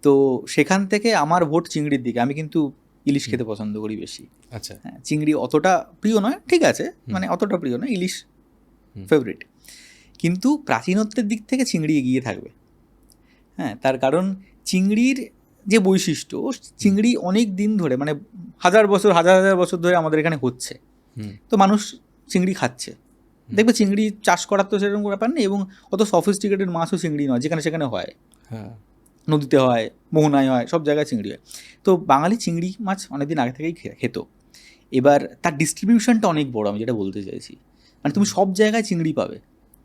তো সেখান থেকে আমার ভোট চিংড়ির দিকে। আমি কিন্তু ইলিশ খেতে পছন্দ করি বেশি। আচ্ছা। হ্যাঁ, চিংড়ি অতটা প্রিয় নয়, ঠিক আছে, মানে অতটা প্রিয় নয়, ইলিশ ফেভারিট। কিন্তু প্রাচীনত্বের দিক থেকে চিংড়ি এগিয়ে থাকবে। হ্যাঁ, তার কারণ চিংড়ির যে বৈশিষ্ট্য, চিংড়ি অনেক দিন ধরে, মানে হাজার হাজার বছর ধরে আমাদের এখানে হচ্ছে। তো মানুষ চিংড়ি খাচ্ছে, দেখবে চিংড়ি চাষ করার তো সেরকম ব্যাপার নেই, এবং অত সফিস্টিকেটেড মাছও চিংড়ি নয়, যেখানে সেখানে হয়, নদীতে হয়, মোহনায় হয়, সব জায়গায় চিংড়ি হয়। তো বাঙালি চিংড়ি মাছ অনেকদিন আগে থেকেই খেত। এবার তার ডিস্ট্রিবিউশনটা অনেক বড়, আমি যেটা বলতে চাইছি, মানে তুমি সব জায়গায় চিংড়ি পাবে।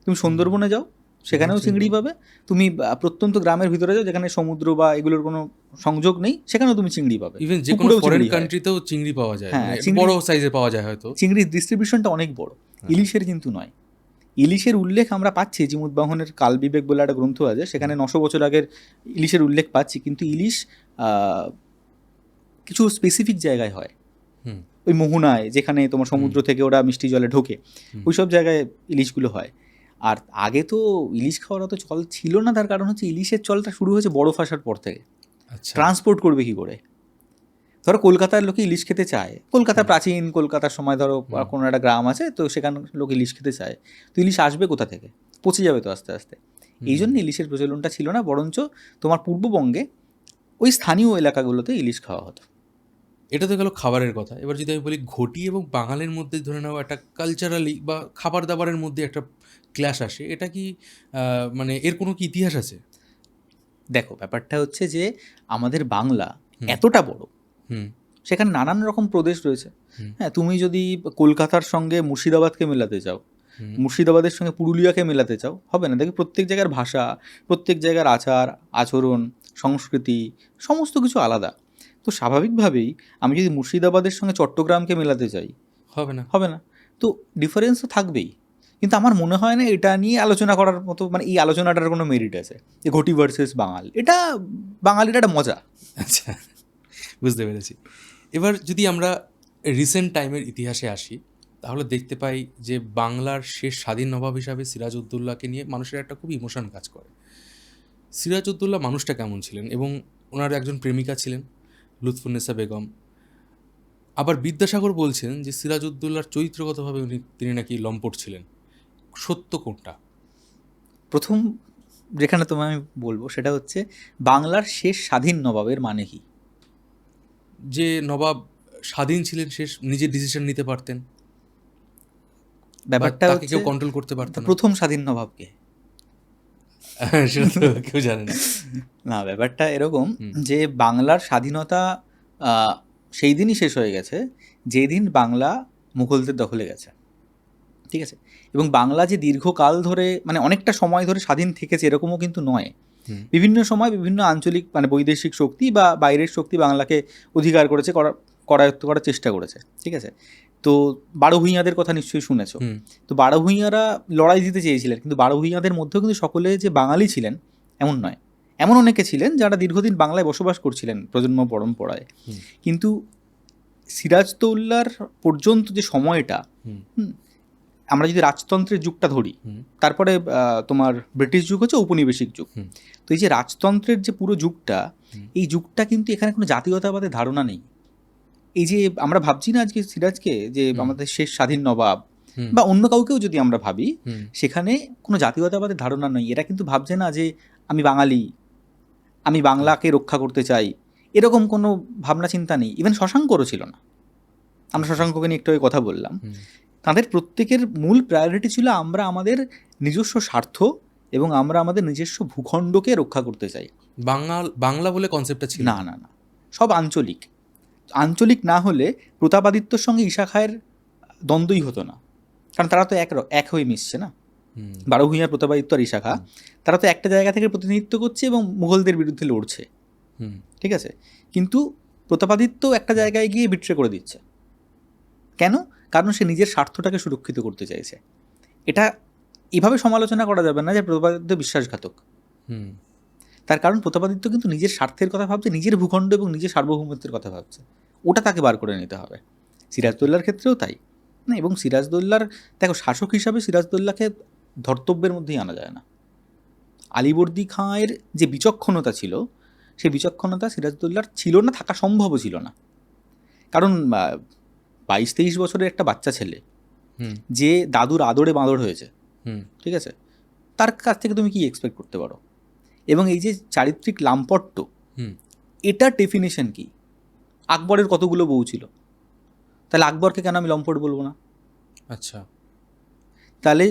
তুমি সুন্দরবনে যাও, সেখানেও চিংড়ি পাবে। তুমি প্রত্যন্ত গ্রামের ভিতরে যাও, যেখানে সমুদ্র বা এগুলোর কোনো সংযোগ নেই, সেখানেও তুমি চিংড়ি পাবে। ইভেন যে কোনো ফরেন কান্ট্রিতেও চিংড়ি পাওয়া যায়, হ্যাঁ, বড় সাইজে পাওয়া যায় হয়তো। চিংড়ির ডিস্ট্রিবিউশনটা অনেক বড়, ইলিশের কিন্তু নয়। ইলিশের উল্লেখ আমরা পাচ্ছি জিমুদ্বাহনের কালবিবেক বলে একটা গ্রন্থ আছে, সেখানে 900 বছর আগের ইলিশের উল্লেখ পাচ্ছি, কিন্তু ইলিশ কিছু স্পেসিফিক জায়গায় হয়, ওই মোহনায়, যেখানে তোমার সমুদ্র থেকে ওরা মিষ্টি জলে ঢোকে, ওই সব জায়গায় ইলিশগুলো হয়। আর আগে তো ইলিশ খাওয়ার অত চল ছিল না, তার কারণ হচ্ছে ইলিশের চলটা শুরু হয়েছে বরফ আসার পর থেকে। ট্রান্সপোর্ট করবে কি করে? ধরো কলকাতার লোকে ইলিশ খেতে চায়, কলকাতা প্রাচীন কলকাতার সময় ধরো কোনো একটা গ্রাম আছে, তো সেখানে লোক ইলিশ খেতে চায়, তো ইলিশ আসবে কোথা থেকে? পচে যাবে তো আস্তে আস্তে। এই জন্য ইলিশের প্রচলনটা ছিল না, বরঞ্চ তোমার পূর্ববঙ্গে ওই স্থানীয় এলাকাগুলোতে ইলিশ খাওয়া হতো। এটা তো গেল খাবারের কথা। এবার যদি আমি বলি ঘটি এবং বাঙালির মধ্যে ধরে নাও একটা কালচারালি বা খাবার দাবারের মধ্যে একটা ক্ল্যাশ আসে, এটা কি মানে এর কোনো কি ইতিহাস আছে? দেখো, ব্যাপারটা হচ্ছে যে আমাদের বাংলা এতটা বড়, সেখানে নানান রকম প্রদেশ রয়েছে। হ্যাঁ, তুমি যদি কলকাতার সঙ্গে মুর্শিদাবাদকে মেলাতে চাও, মুর্শিদাবাদের সঙ্গে পুরুলিয়াকে মেলাতে চাও, হবে না। দেখি প্রত্যেক জায়গার ভাষা, প্রত্যেক জায়গার আচার আচরণ, সংস্কৃতি, সমস্ত কিছু আলাদা। তো স্বাভাবিকভাবেই আমি যদি মুর্শিদাবাদের সঙ্গে চট্টগ্রামকে মেলাতে চাই, হবে না। তো ডিফারেন্স তো থাকবেই। কিন্তু আমার মনে হয় না এটা নিয়ে আলোচনা করার মতো, মানে এই আলোচনাটার কোনো মেরিট আছে, যে ঘটি ভার্সেস বাঙাল। এটা বাঙালির একটা মজা। আচ্ছা, বুঝতে পেরেছি। এবার যদি আমরা রিসেন্ট টাইমের ইতিহাসে আসি, তাহলে দেখতে পাই যে বাংলার শেষ স্বাধীন নবাব হিসাবে সিরাজউদ্দৌলাকে নিয়ে মানুষের একটা খুব ইমোশন কাজ করে। সিরাজউদ্দৌলা মানুষটা কেমন ছিলেন? এবং ওনার একজন প্রেমিকা ছিলেন লুৎফুন্নেসা বেগম। আবার বিদ্যাসাগর বলছেন যে সিরাজউদ্দৌলার চরিত্রগতভাবে তিনি নাকি লম্পট ছিলেন। সত্য কোনটা? প্রথম যেখানে তোমায় আমি বলবো সেটা হচ্ছে বাংলার শেষ স্বাধীন নবাবের মানে কি? যে নবাব স্বাধীন ছিলেন, শেষ নিজের ডিসিশন নিতে পারতেন, ব্যাপারটা তাকে কেউ কন্ট্রোল করতে পারত না। প্রথম স্বাধীন নবাবকে সেটা তো কেউ জানে না। না, ব্যাপারটা এরকম যে বাংলার স্বাধীনতা সেই দিনই শেষ হয়ে গেছে যেদিন বাংলা মুঘলদের দখলে গেছে, ঠিক আছে? এবং বাংলা যে দীর্ঘকাল ধরে, মানে অনেকটা সময় ধরে স্বাধীন থেকেছে এরকমও কিন্তু নয়। বিভিন্ন সময় বিভিন্ন আঞ্চলিক, মানে বৈদেশিক শক্তি বা বাইরের শক্তি বাংলাকে অধিকার করেছে, করায়ত্ত করার চেষ্টা করেছে, ঠিক আছে? তো বারোভূঁইয়াদের কথা নিশ্চয়ই শুনেছ। তো বারোভূঁইয়ারা লড়াই দিতে চেয়েছিলেন, কিন্তু বারোভূঁইয়াদের মধ্যেও কিন্তু সকলে যে বাঙালি ছিলেন এমন নয়। এমন অনেকে ছিলেন যারা দীর্ঘদিন বাংলায় বসবাস করছিলেন প্রজন্ম পরম্পরায়। কিন্তু সিরাজদৌল্লার পর্যন্ত যে সময়টা, আমরা যদি রাজতন্ত্রের যুগটা ধরি, তারপরে তোমার ব্রিটিশ যুগ হচ্ছে ঔপনিবেশিক যুগ। তো এই যে রাজতন্ত্রের যে পুরো যুগটা, এই যুগটা কিন্তু এখানে কোনো জাতীয়তাবাদের ধারণা নেই। এই যে আমরা ভাবছি না আজকে সিরাজকে যে আমাদের শেষ স্বাধীন নবাব, বা অন্য কাউকেও যদি আমরা ভাবি, সেখানে কোনো জাতীয়তাবাদের ধারণা নেই। এরা কিন্তু ভাবছে না যে আমি বাঙালি, আমি বাংলাকে রক্ষা করতে চাই, এরকম কোনো ভাবনা চিন্তা নেই। ইভেন শশাঙ্করও ছিল না। আমরা শশাঙ্ককে নিয়ে একটু কথা বললাম। তাদের প্রত্যেকের মূল প্রায়োরিটি ছিল আমরা আমাদের নিজস্ব স্বার্থ এবং আমরা আমাদের নিজস্ব ভূখণ্ডকে রক্ষা করতে চাই। বাংলা বলে কনসেপ্টটা ছিল না, না, না, সব আঞ্চলিক। আঞ্চলিক না হলে প্রতাপাদিত্যর সঙ্গে ঈশা খায়ের দ্বন্দ্বই হতো না, কারণ তারা তো এক হয়ে মিশছে না। বারোভূঁইয়ার প্রতাপাদিত্য আর ঈশা খা, তারা তো একটা জায়গা থেকে প্রতিনিধিত্ব করছে এবং মুঘলদের বিরুদ্ধে লড়ছে, ঠিক আছে? কিন্তু প্রতাপাদিত্য একটা জায়গায় গিয়ে বিট্রে করে দিচ্ছে। কেন? কারণ সে নিজের স্বার্থটাকে সুরক্ষিত করতে চাইছে। এটা এভাবে সমালোচনা করা যাবে না যে প্রতাপাদিত্য বিশ্বাসঘাতক। তার কারণ প্রতাপাদিত্য কিন্তু নিজের স্বার্থের কথা ভাবছে, নিজের ভূখণ্ড এবং নিজের সার্বভৌমত্বের কথা ভাবছে, ওটা তাকে বার করে নিতে হবে। সিরাজদৌল্লার ক্ষেত্রেও তাই না। এবং সিরাজদৌল্লার, দেখো, শাসক হিসাবে সিরাজদৌল্লাকে ধর্তব্যের মধ্যেই আনা যায় না। আলীবর্দী খাঁয়ের যে বিচক্ষণতা ছিল, সেই বিচক্ষণতা সিরাজদৌল্লার ছিল না, থাকা সম্ভবও ছিল না। কারণ 22-23 বছরের একটা বাচ্চা ছেলে হুম যে দাদুর আদরে বাঁদর হয়েছে, হুম ঠিক আছে, তার কাছ থেকে তুমি কি এক্সপেক্ট করতে পারো? এবং এই যে চারিত্রিক লাম্পট্য, হুম এটার ডেফিনেশন কি? আকবরের কতগুলো বউ ছিল, তাহলে আকবরকে কেন আমি লম্পট বলবো না? আচ্ছা তাহলে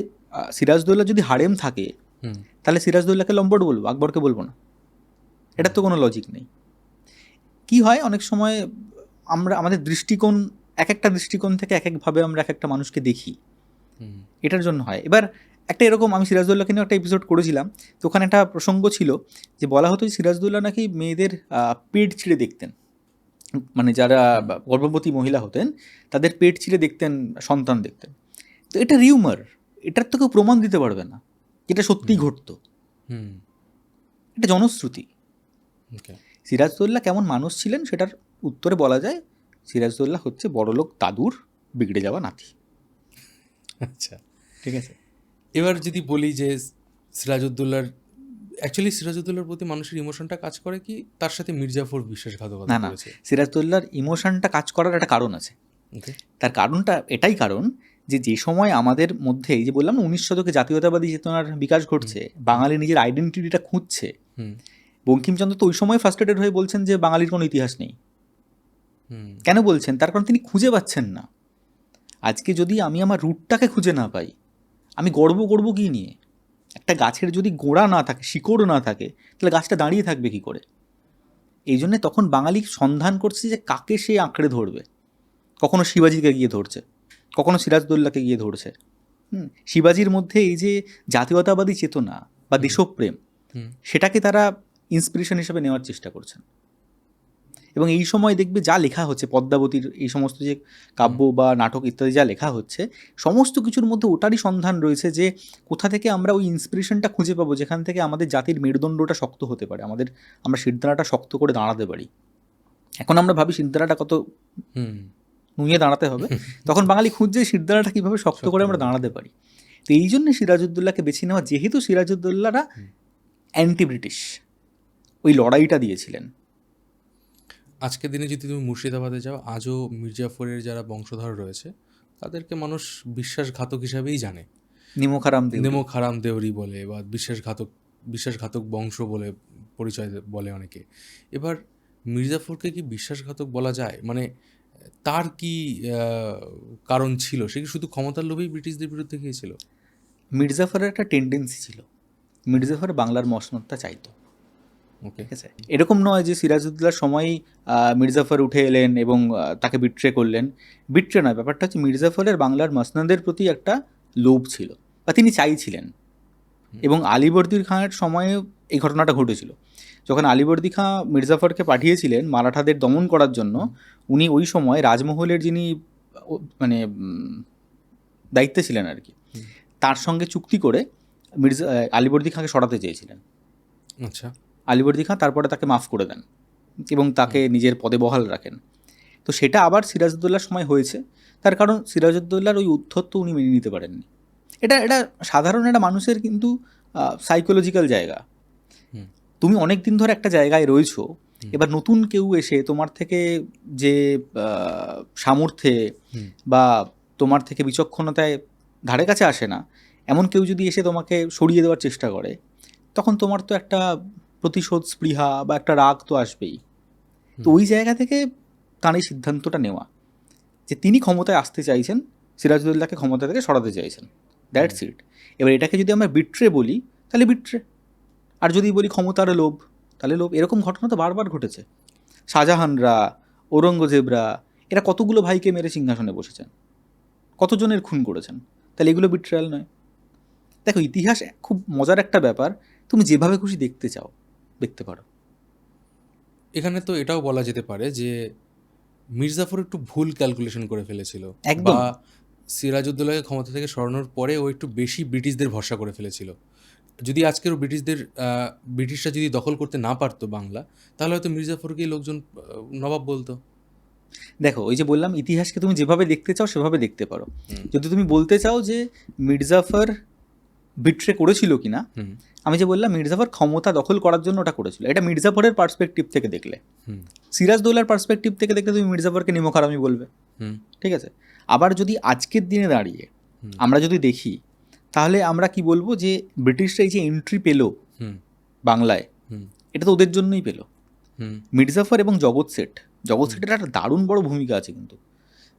সিরাজদৌল্লা যদি হারেম থাকে, হুম তাহলে সিরাজদৌল্লাকে লম্পট বলবো, আকবরকে বলবো না? এটার তো কোনো লজিক নেই। কি হয় অনেক সময় আমরা আমাদের দৃষ্টিকোণ, এক একটা দৃষ্টিকোণ থেকে এক একভাবে আমরা এক একটা মানুষকে দেখি, হুম এটার জন্য হয়। এবার একটা এরকম, আমি সিরাজদৌল্লাকে নিয়ে একটা এপিসোড করেছিলাম, তো ওখানে একটা প্রসঙ্গ ছিল যে বলা হতো যে সিরাজদৌল্লা নাকি মেয়েদের পেট ছিঁড়ে দেখতেন, মানে যারা গর্ভবতী মহিলা হতেন তাদের পেট ছিঁড়ে দেখতেন, সন্তান দেখতেন। তো এটা রিউমার, এটার তো কেউ প্রমাণ দিতে পারবে না যেটা সত্যিই ঘটতো, হুম এটা জনশ্রুতি। ওকে সিরাজদৌল্লা কেমন মানুষ ছিলেন সেটার উত্তরে বলা যায় সিরাজদৌল্লা হচ্ছে বড়লোক দাদুর বিগড়ে যাওয়া নাতি। আচ্ছা ঠিক আছে, এবার যদি বলি যে সিরাজউদ্দৌলার অ্যাকচুয়ালি সিরাজউদ্দৌলার প্রতি মানুষের ইমোশনটা কাজ করে কি তার সাথে মির্জাফর বিশ্বাসঘাতকতা না না, করেছে? সিরাজদৌল্লার ইমোশনটা কাজ করার একটা কারণ আছে। ওকে তার কারণটা এটাই কারণ যে সময় আমাদের মধ্যে, এই যে বললাম না 19 শতকে জাতীয়তাবাদী চেতনার বিকাশ ঘটছে, বাঙালি নিজের আইডেন্টিটিটা খুঁজছে, হুম বঙ্কিমচন্দ্র তো ওই সময় ফার্স্ট্রেটেড হয়ে বলছেন যে বাঙালির কোনো ইতিহাস নেই। হুম কেন বলছেন? তার কারণ তিনি খুঁজে পাচ্ছেন না। আজকে যদি আমি আমার রুটটাকে খুঁজে না পাই, আমি গর্ব করবো কি নিয়ে? একটা গাছের যদি গোড়া না থাকে, শিকড় না থাকে, তাহলে গাছটা দাঁড়িয়ে থাকবে কি করে? এই জন্যে তখন বাঙালি সন্ধান করছে যে কাকে সে আঁকড়ে ধরবে। কখনো শিবাজিকে গিয়ে ধরছে, কখনো সিরাজদৌল্লাকে গিয়ে ধরছে। শিবাজির মধ্যে এই যে জাতীয়তাবাদী চেতনা বা দেশপ্রেম, হুম সেটাকে তারা ইন্সপিরেশন হিসেবে নেওয়ার চেষ্টা করছেন। এবং এই সময় দেখবে যা লেখা হচ্ছে, পদ্মাবতীর এই সমস্ত যে কাব্য বা নাটক ইত্যাদি যা লেখা হচ্ছে, সমস্ত কিছুর মধ্যে ওটারই সন্ধান রয়েছে যে কোথা থেকে আমরা ওই ইন্সপিরেশনটা খুঁজে পাবো যেখান থেকে আমাদের জাতির মেরুদণ্ডটা শক্ত হতে পারে, আমরা সিদ্ধারাটা শক্ত করে দাঁড়াতে পারি। এখন আমরা ভাবি সিদ্ধারাটা কত হুম নুয়ে দাঁড়াতে হবে, তখন বাঙালি খুঁজছে সিদ্ধারাটা কীভাবে শক্ত করে আমরা দাঁড়াতে পারি। তো এই জন্য সিরাজউদ্দৌলাকে বেছে নেওয়া, যেহেতু সিরাজউদ্দৌলারা অ্যান্টি ব্রিটিশ, ওই লড়াইটা দিয়েছিলেন। আজকের দিনে যদি তুমি মুর্শিদাবাদে যাও আজও মির্জাফরের যারা বংশধর রয়েছে তাদেরকে মানুষ বিশ্বাসঘাতক হিসাবেই জানে। নিমখারাম নেমো খারাম দেউরি বলে বা বিশ্বাসঘাতক বংশ বলে পরিচয় বলে অনেকে। এবার মির্জাফরকে কি বিশ্বাসঘাতক বলা যায়? মানে তার কি কারণ ছিল? সে কি শুধু ক্ষমতার লোভেই ব্রিটিশদের বিরুদ্ধে গিয়েছিল? মির্জাফরের একটা টেন্ডেন্সি ছিল, মির্জাফর বাংলার মসনদটা চাইতো। ওকে ঠিক আছে, এরকম নয় যে সিরাজউদ্দৌলার সময়ই মির্জাফর উঠে এলেন এবং তাকে বিট্রে করলেন। বিট্রে নয়, ব্যাপারটা হচ্ছে মির্জাফরের বাংলার মসনদের প্রতি একটা লোভ ছিল বা তিনি চাইছিলেন। এবং আলীবর্দী খাঁর সময়ে এই ঘটনাটা ঘটেছিল, যখন আলীবর্দী খাঁ মির্জাফরকে পাঠিয়েছিলেন মারাঠাদের দমন করার জন্য। উনি ওই সময় রাজমহলের যিনি মানে দায়িত্বে ছিলেন আর কি, তার সঙ্গে চুক্তি করে আলীবর্দী খাঁকে সরাতে চেয়েছিলেন। আচ্ছা আলীবর্দী খাঁ তারপরে তাকে মাফ করে দেন এবং তাকে নিজের পদে বহাল রাখেন। তো সেটা আবার সিরাজউদ্দৌলার সময় হয়েছে, তার কারণ সিরাজউদ্দৌলার ওই উদ্ধত্ত উনি মেনে নিতে পারেননি। এটা এটা সাধারণ একটা মানুষের কিন্তু সাইকোলজিক্যাল জায়গা। তুমি অনেক দিন ধরে একটা জায়গায় রয়েছো, এবার নতুন কেউ এসে তোমার থেকে যে সামর্থ্যে বা তোমার থেকে বিচক্ষণতায় ধারে কাছে আসে না, এমন কেউ যদি এসে তোমাকে সরিয়ে দেওয়ার চেষ্টা করে, তখন তোমার তো একটা প্রতিশোধ স্পৃহা বা একটা রাগ তো আসবেই। তো ওই জায়গা থেকে তার এই সিদ্ধান্তটা নেওয়া যে তিনি ক্ষমতায় আসতে চাইছেন, সিরাজউদ্দৌলাকে ক্ষমতা থেকে সরাতে চাইছেন, দ্যাটস ইট। এবার এটাকে যদি আমরা বিট্রে বলি তাহলে বিট্রে, আর যদি বলি ক্ষমতার লোভ তাহলে লোভ। এরকম ঘটনা তো বারবার ঘটেছে। শাহজাহানরা, ঔরঙ্গজেবরা, এরা কতগুলো ভাইকে মেরে সিংহাসনে বসেছেন, কতজনের খুন করেছেন, তাহলে এগুলো বিট্রায়াল নয়? দেখো, ইতিহাস খুব মজার একটা ব্যাপার, তুমি যেভাবে খুশি দেখতে চাও দেখতে পারো। এখানে তো এটাও বলা যেতে পারে যে মির্জাফর একটু ভুল ক্যালকুলেশন করে ফেলেছিল, একদম। বা সিরাজউদ্দৌলাকে ক্ষমতা থেকে সরানোর পরে ও একটু বেশি ব্রিটিশদের ভরসা করে ফেলেছিল। যদি আজকেরও ব্রিটিশরা যদি দখল করতে না পারতো বাংলা, তাহলে হয়তো মির্জাফরকেই লোকজন নবাব বলতো। দেখো, ওই যে বললাম ইতিহাসকে তুমি যেভাবে দেখতে চাও সেভাবে দেখতে পারো। যদি তুমি বলতে চাও যে মির্জাফর বিট্রে করেছিল কিনা, হুম আমি যে বললাম মির্জাফর ক্ষমতা দখল করার জন্য ওটা করেছিল, এটা মির্জাফরের পার্সপেক্টিভ থেকে দেখলে। হুম সিরাজদৌল্লার পার্সপেক্টিভ থেকে দেখলে তুমি মির্জাফরকে নিমকহারামি বলবে, হুম ঠিক আছে। আবার যদি আজকের দিনে দাঁড়িয়ে হুম। আমরা যদি দেখি, তাহলে আমরা কি বলবো যে ব্রিটিশরা এই যে এন্ট্রি পেলো হুম বাংলায়, হুম এটা তো ওদের জন্যই পেলো। হুম মির্জাফর এবং জগৎ শেঠের একটা দারুণ বড় ভূমিকা আছে কিন্তু,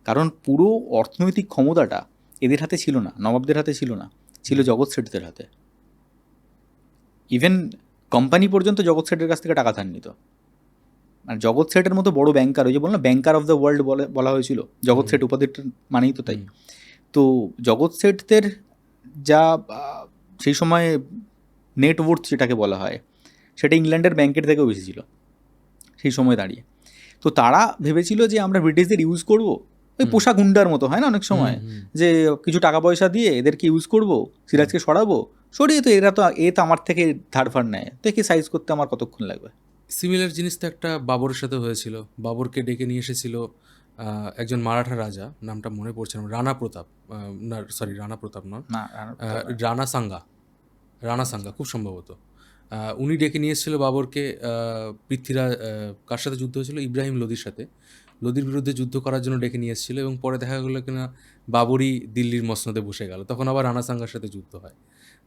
কারণ পুরো অর্থনৈতিক ক্ষমতাটা এদের হাতে ছিল না, নবাবদের হাতে ছিল না, ছিল জগৎ শেঠদের হাতে। ইভেন কোম্পানি পর্যন্ত জগৎ শেঠের কাছ থেকে টাকা ধার নিত। মানে জগৎ শেঠের মতো বড় ব্যাংকার, ওই যে বললাম ব্যাংকার অফ দ্য ওয়ার্ল্ড বলা হয়েছিল জগৎ শেঠ উপাধিটা, মানেই তো তাই। তো জগৎ শেঠদের যা সেই সময় নেটওয়ার্থ যেটাকে বলা হয়, সেটা ইংল্যান্ডের ব্যাংকের থেকেও বেশি ছিল সেই সময় দাঁড়িয়ে। তো তারা ভেবেছিল যে আমরা ব্রিটিশদের ইউজ করব, ওই পোষা গুন্ডার মতো হয় না অনেক সময়, যে কিছু টাকা পয়সা দিয়ে এদেরকে ইউজ করব, সিরাজকে সরিয়ে তো এরা তো আমার থেকে ধার ফার নেয়, তো একে সাইজ করতে আমার কতক্ষণ লাগবে। সিমিলার জিনিস তো একটা বাবরের সাথে হয়েছিল। বাবরকে ডেকে নিয়ে এসেছিল একজন মারাঠা রাজা, নামটা মনে পড়ছে না, রানা প্রতাপ, না সরি রানা প্রতাপ নয়, না, রানা সাঙ্গা, রানা সাঙ্গা খুব সম্ভবত। উনি ডেকে নিয়ে এসেছিল বাবরকে। পৃথ্বীরাজ কার সাথে যুদ্ধ হয়েছিল? ইব্রাহিম লোদির সাথে। লোদির বিরুদ্ধে যুদ্ধ করার জন্য ডেকে নিয়ে এসেছিল, এবং পরে দেখা গেলো কিনা বাবরই দিল্লির মসনদে বসে গেল, তখন আবার রানা সাঙ্গার সাথে যুদ্ধ হয়।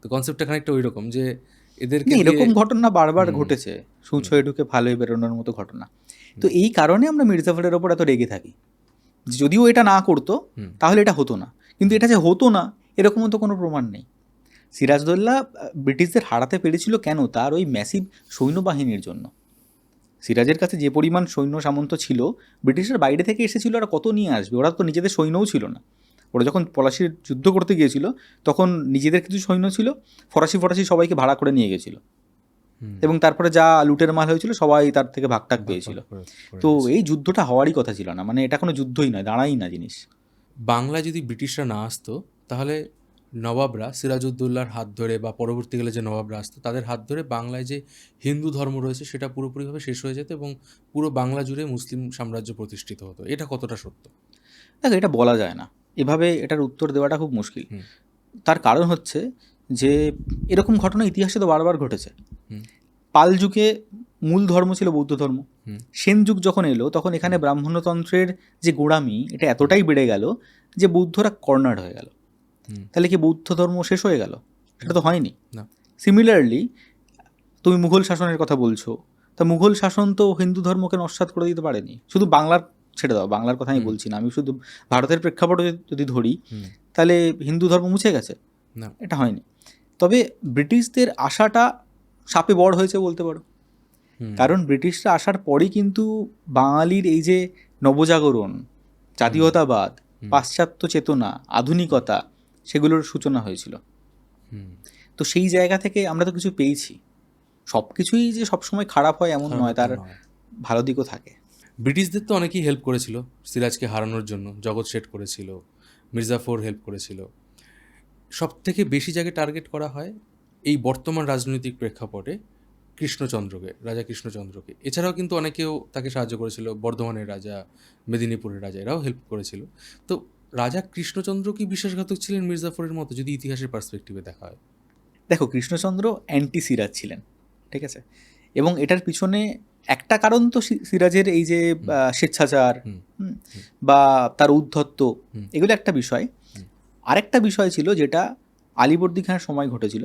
তো কনসেপ্টটা খানিকটা ওই রকম, যে এদেরকে এরকম ঘটনা বারবার ঘটেছে, সুচ হয়ে ঢুকে ভালোই বেরোনোর মতো ঘটনা। তো এই কারণে আমরা মির্জাফরের ওপর এত রেগে থাকি। যদিও এটা না করতো তাহলে এটা হতো না, কিন্তু এটা যে হতো না এরকমও তো কোনো প্রমাণ নেই। সিরাজদৌল্লা ব্রিটিশদের হারাতে পেরেছিল কেন? তার ওই ম্যাসিভ সৈন্যবাহিনীর জন্য। সিরাজের কাছে যে পরিমাণ সৈন্য সামন্ত ছিল, ব্রিটিশের বাইরে থেকে এসেছিল, আর কত নিয়ে আসবে? ওরা তো নিজেদের সৈন্যও ছিল না। ওরা যখন পলাশির যুদ্ধ করতে গিয়েছিল তখন নিজেদের কিছু সৈন্য ছিল, ফরাসি সবাইকে ভাড়া করে নিয়ে গেছিল, এবং তারপরে যা লুটের মাল হয়েছিল সবাই তার থেকে ভাগটাক পেয়েছিল। তো এই যুদ্ধটা হওয়ারই কথা ছিল না, মানে এটা কোনো যুদ্ধই নয়, দাঁড়াই না জিনিস। বাংলায় যদি ব্রিটিশরা না আসতো, তাহলে নবাবরা সিরাজউদ্দৌলার হাত ধরে, বা পরবর্তীকালে যে নবাবরা আসতো তাদের হাত ধরে বাংলায় যে হিন্দু ধর্ম রয়েছে সেটা পুরোপুরিভাবে শেষ হয়ে যেত, এবং পুরো বাংলা জুড়ে মুসলিম সাম্রাজ্য প্রতিষ্ঠিত হতো। এটা কতটা সত্য? দেখো, এটা বলা যায় না, এভাবে এটার উত্তর দেওয়াটা খুব মুশকিল। তার কারণ হচ্ছে যে এরকম ঘটনা ইতিহাসে তো বারবার ঘটেছে। পাল যুগে মূল ধর্ম ছিল বৌদ্ধ ধর্ম। সেন যুগ যখন এলো তখন এখানে ব্রাহ্মণ্যতন্ত্রের যে গোড়ামি, এটা এতটাই বেড়ে গেল যে বৌদ্ধরা কর্নার হয়ে গেল। তাহলে কি বৌদ্ধ ধর্ম শেষ হয়ে গেল? সেটা তো হয়নি। সিমিলারলি তুমি মুঘল শাসনের কথা বলছো, তা মুঘল শাসন তো হিন্দু ধর্মকে নস্যাৎ করে দিতে পারেনি। শুধু বাংলার ছেড়ে দাও, বাংলার কথা আমি বলছি না, আমি শুধু ভারতের প্রেক্ষাপটে যদি ধরি, তাহলে হিন্দু ধর্ম মুছে গেছে? এটা হয়নি। তবে ব্রিটিশদের আশাটা সাপে বড় হয়েছে বলতে পারো, কারণ ব্রিটিশরা আসার পরই কিন্তু বাঙালির এই যে নবজাগরণ, জাতীয়তাবাদ, পাশ্চাত্য চেতনা, আধুনিকতা, সেগুলোর সূচনা হয়েছিল। তো সেই জায়গা থেকে আমরা তো কিছু পেয়েছি। সব কিছুই যে সবসময় খারাপ হয় এমন নয়, তার ভালো দিকও থাকে। ব্রিটিশদের তো অনেকেই হেল্প করেছিল সিরাজকে হারানোর জন্য। জগৎ শেঠ করেছিল, মির্জাফর হেল্প করেছিল। সব থেকে বেশি জায়গায় টার্গেট করা হয় এই বর্তমান রাজনৈতিক প্রেক্ষাপটে কৃষ্ণচন্দ্রকে, রাজা কৃষ্ণচন্দ্রকে। এছাড়াও কিন্তু অনেকেও তাকে সাহায্য করেছিল, বর্ধমানের রাজা, মেদিনীপুরের রাজা, এরাও হেল্প করেছিল। তো রাজা কৃষ্ণচন্দ্র কি বিশ্বাসঘাতক ছিলেন মির্জাফরের মতো, যদি ইতিহাসের পার্সপেক্টিভে দেখা হয়? দেখো, কৃষ্ণচন্দ্র অ্যান্টি সিরাজ ছিলেন, ঠিক আছে, এবং এটার পিছনে একটা কারণ তো সিরাজের এই যে স্বেচ্ছাচার বা তার উদ্ধত্ত, এগুলো একটা বিষয়। আরেকটা বিষয় ছিল যেটা আলীবর্দী খানের সময় ঘটেছিল,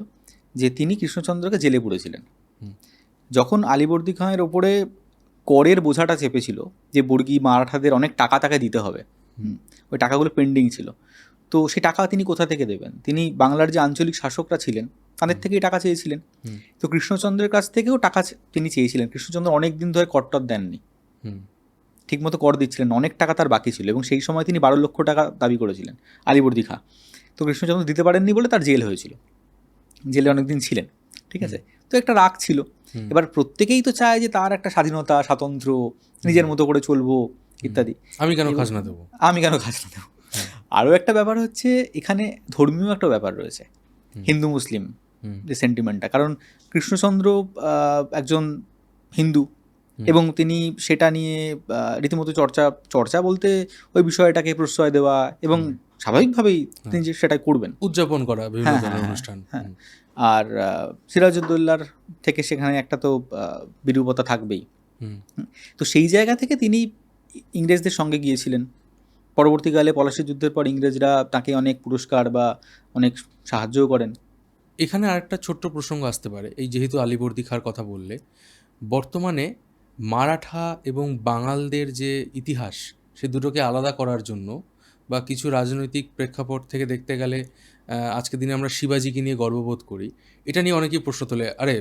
যে তিনি কৃষ্ণচন্দ্রকে জেলে পুরেছিলেন। যখন আলীবর্দী খানের ওপরে করের বোঝাটা চেপেছিল, যে বর্গী মারাঠাদের অনেক টাকা তাকে দিতে হবে, ওই টাকাগুলো পেন্ডিং ছিল, তো সেই টাকা তিনি কোথা থেকে দেবেন? তিনি বাংলার যে আঞ্চলিক শাসকরা ছিলেন তাদের থেকেই টাকা চেয়েছিলেন। তো কৃষ্ণচন্দ্রের কাছ থেকেও টাকা তিনি চেয়েছিলেন। কৃষ্ণচন্দ্র অনেক দিন ধরে করটর দেননি, ঠিকমতো কর দিচ্ছিলেন, অনেক টাকা তার বাকি ছিল, এবং সেই সময় তিনি 12 লক্ষ টাকা দাবি করেছিলেন আলীবর্দী খাঁ। তো কৃষ্ণচন্দ্র দিতে পারেননি বলে তার জেল হয়েছিল, জেলে অনেকদিন ছিলেন, ঠিক আছে। তো একটা রাগ ছিল। এবার প্রত্যেকেই তো চায় যে তার একটা স্বাধীনতা, স্বাতন্ত্র্য, নিজের মতো করে চলবো ইত্যাদি। আমি কেন খাজনা দেবো? আরও একটা ব্যাপার হচ্ছে এখানে ধর্মীয় একটা ব্যাপার রয়েছে, হিন্দু মুসলিম যে সেন্টিমেন্টটা। কারণ কৃষ্ণচন্দ্র একজন হিন্দু, এবং তিনি সেটা নিয়ে রীতিমতো চর্চা বলতে ওই বিষয়টাকে প্রশ্রয় দেওয়া এবং স্বাভাবিকভাবেই তিনি যে সেটা করবেন, উদযাপন করা বিভিন্ন ধরনের অনুষ্ঠান। হ্যাঁ। আর সিরাজউদ্দৌলার থেকে সেখানে একটা তো বিরূপতা থাকবেই। তো সেই জায়গা থেকে তিনি ইংরেজদের সঙ্গে গিয়েছিলেন। পরবর্তীকালে পলাশী যুদ্ধের পর ইংরেজরা তাকে অনেক পুরস্কার বা অনেক সাহায্যও করেন। এখানে আরেকটা ছোট্ট প্রসঙ্গ আসতে পারে, এই যেহেতু আলীবর্দী খাঁর কথা বললে, বর্তমানে মারাঠা এবং বাঙালদের যে ইতিহাস সে দুটোকে আলাদা করার জন্য বা কিছু রাজনৈতিক প্রেক্ষাপট থেকে দেখতে গেলে আজকের দিনে আমরা শিবাজিকে নিয়ে গর্ববোধ করি, এটা নিয়ে অনেকেই প্রশ্ন তোলে, আরে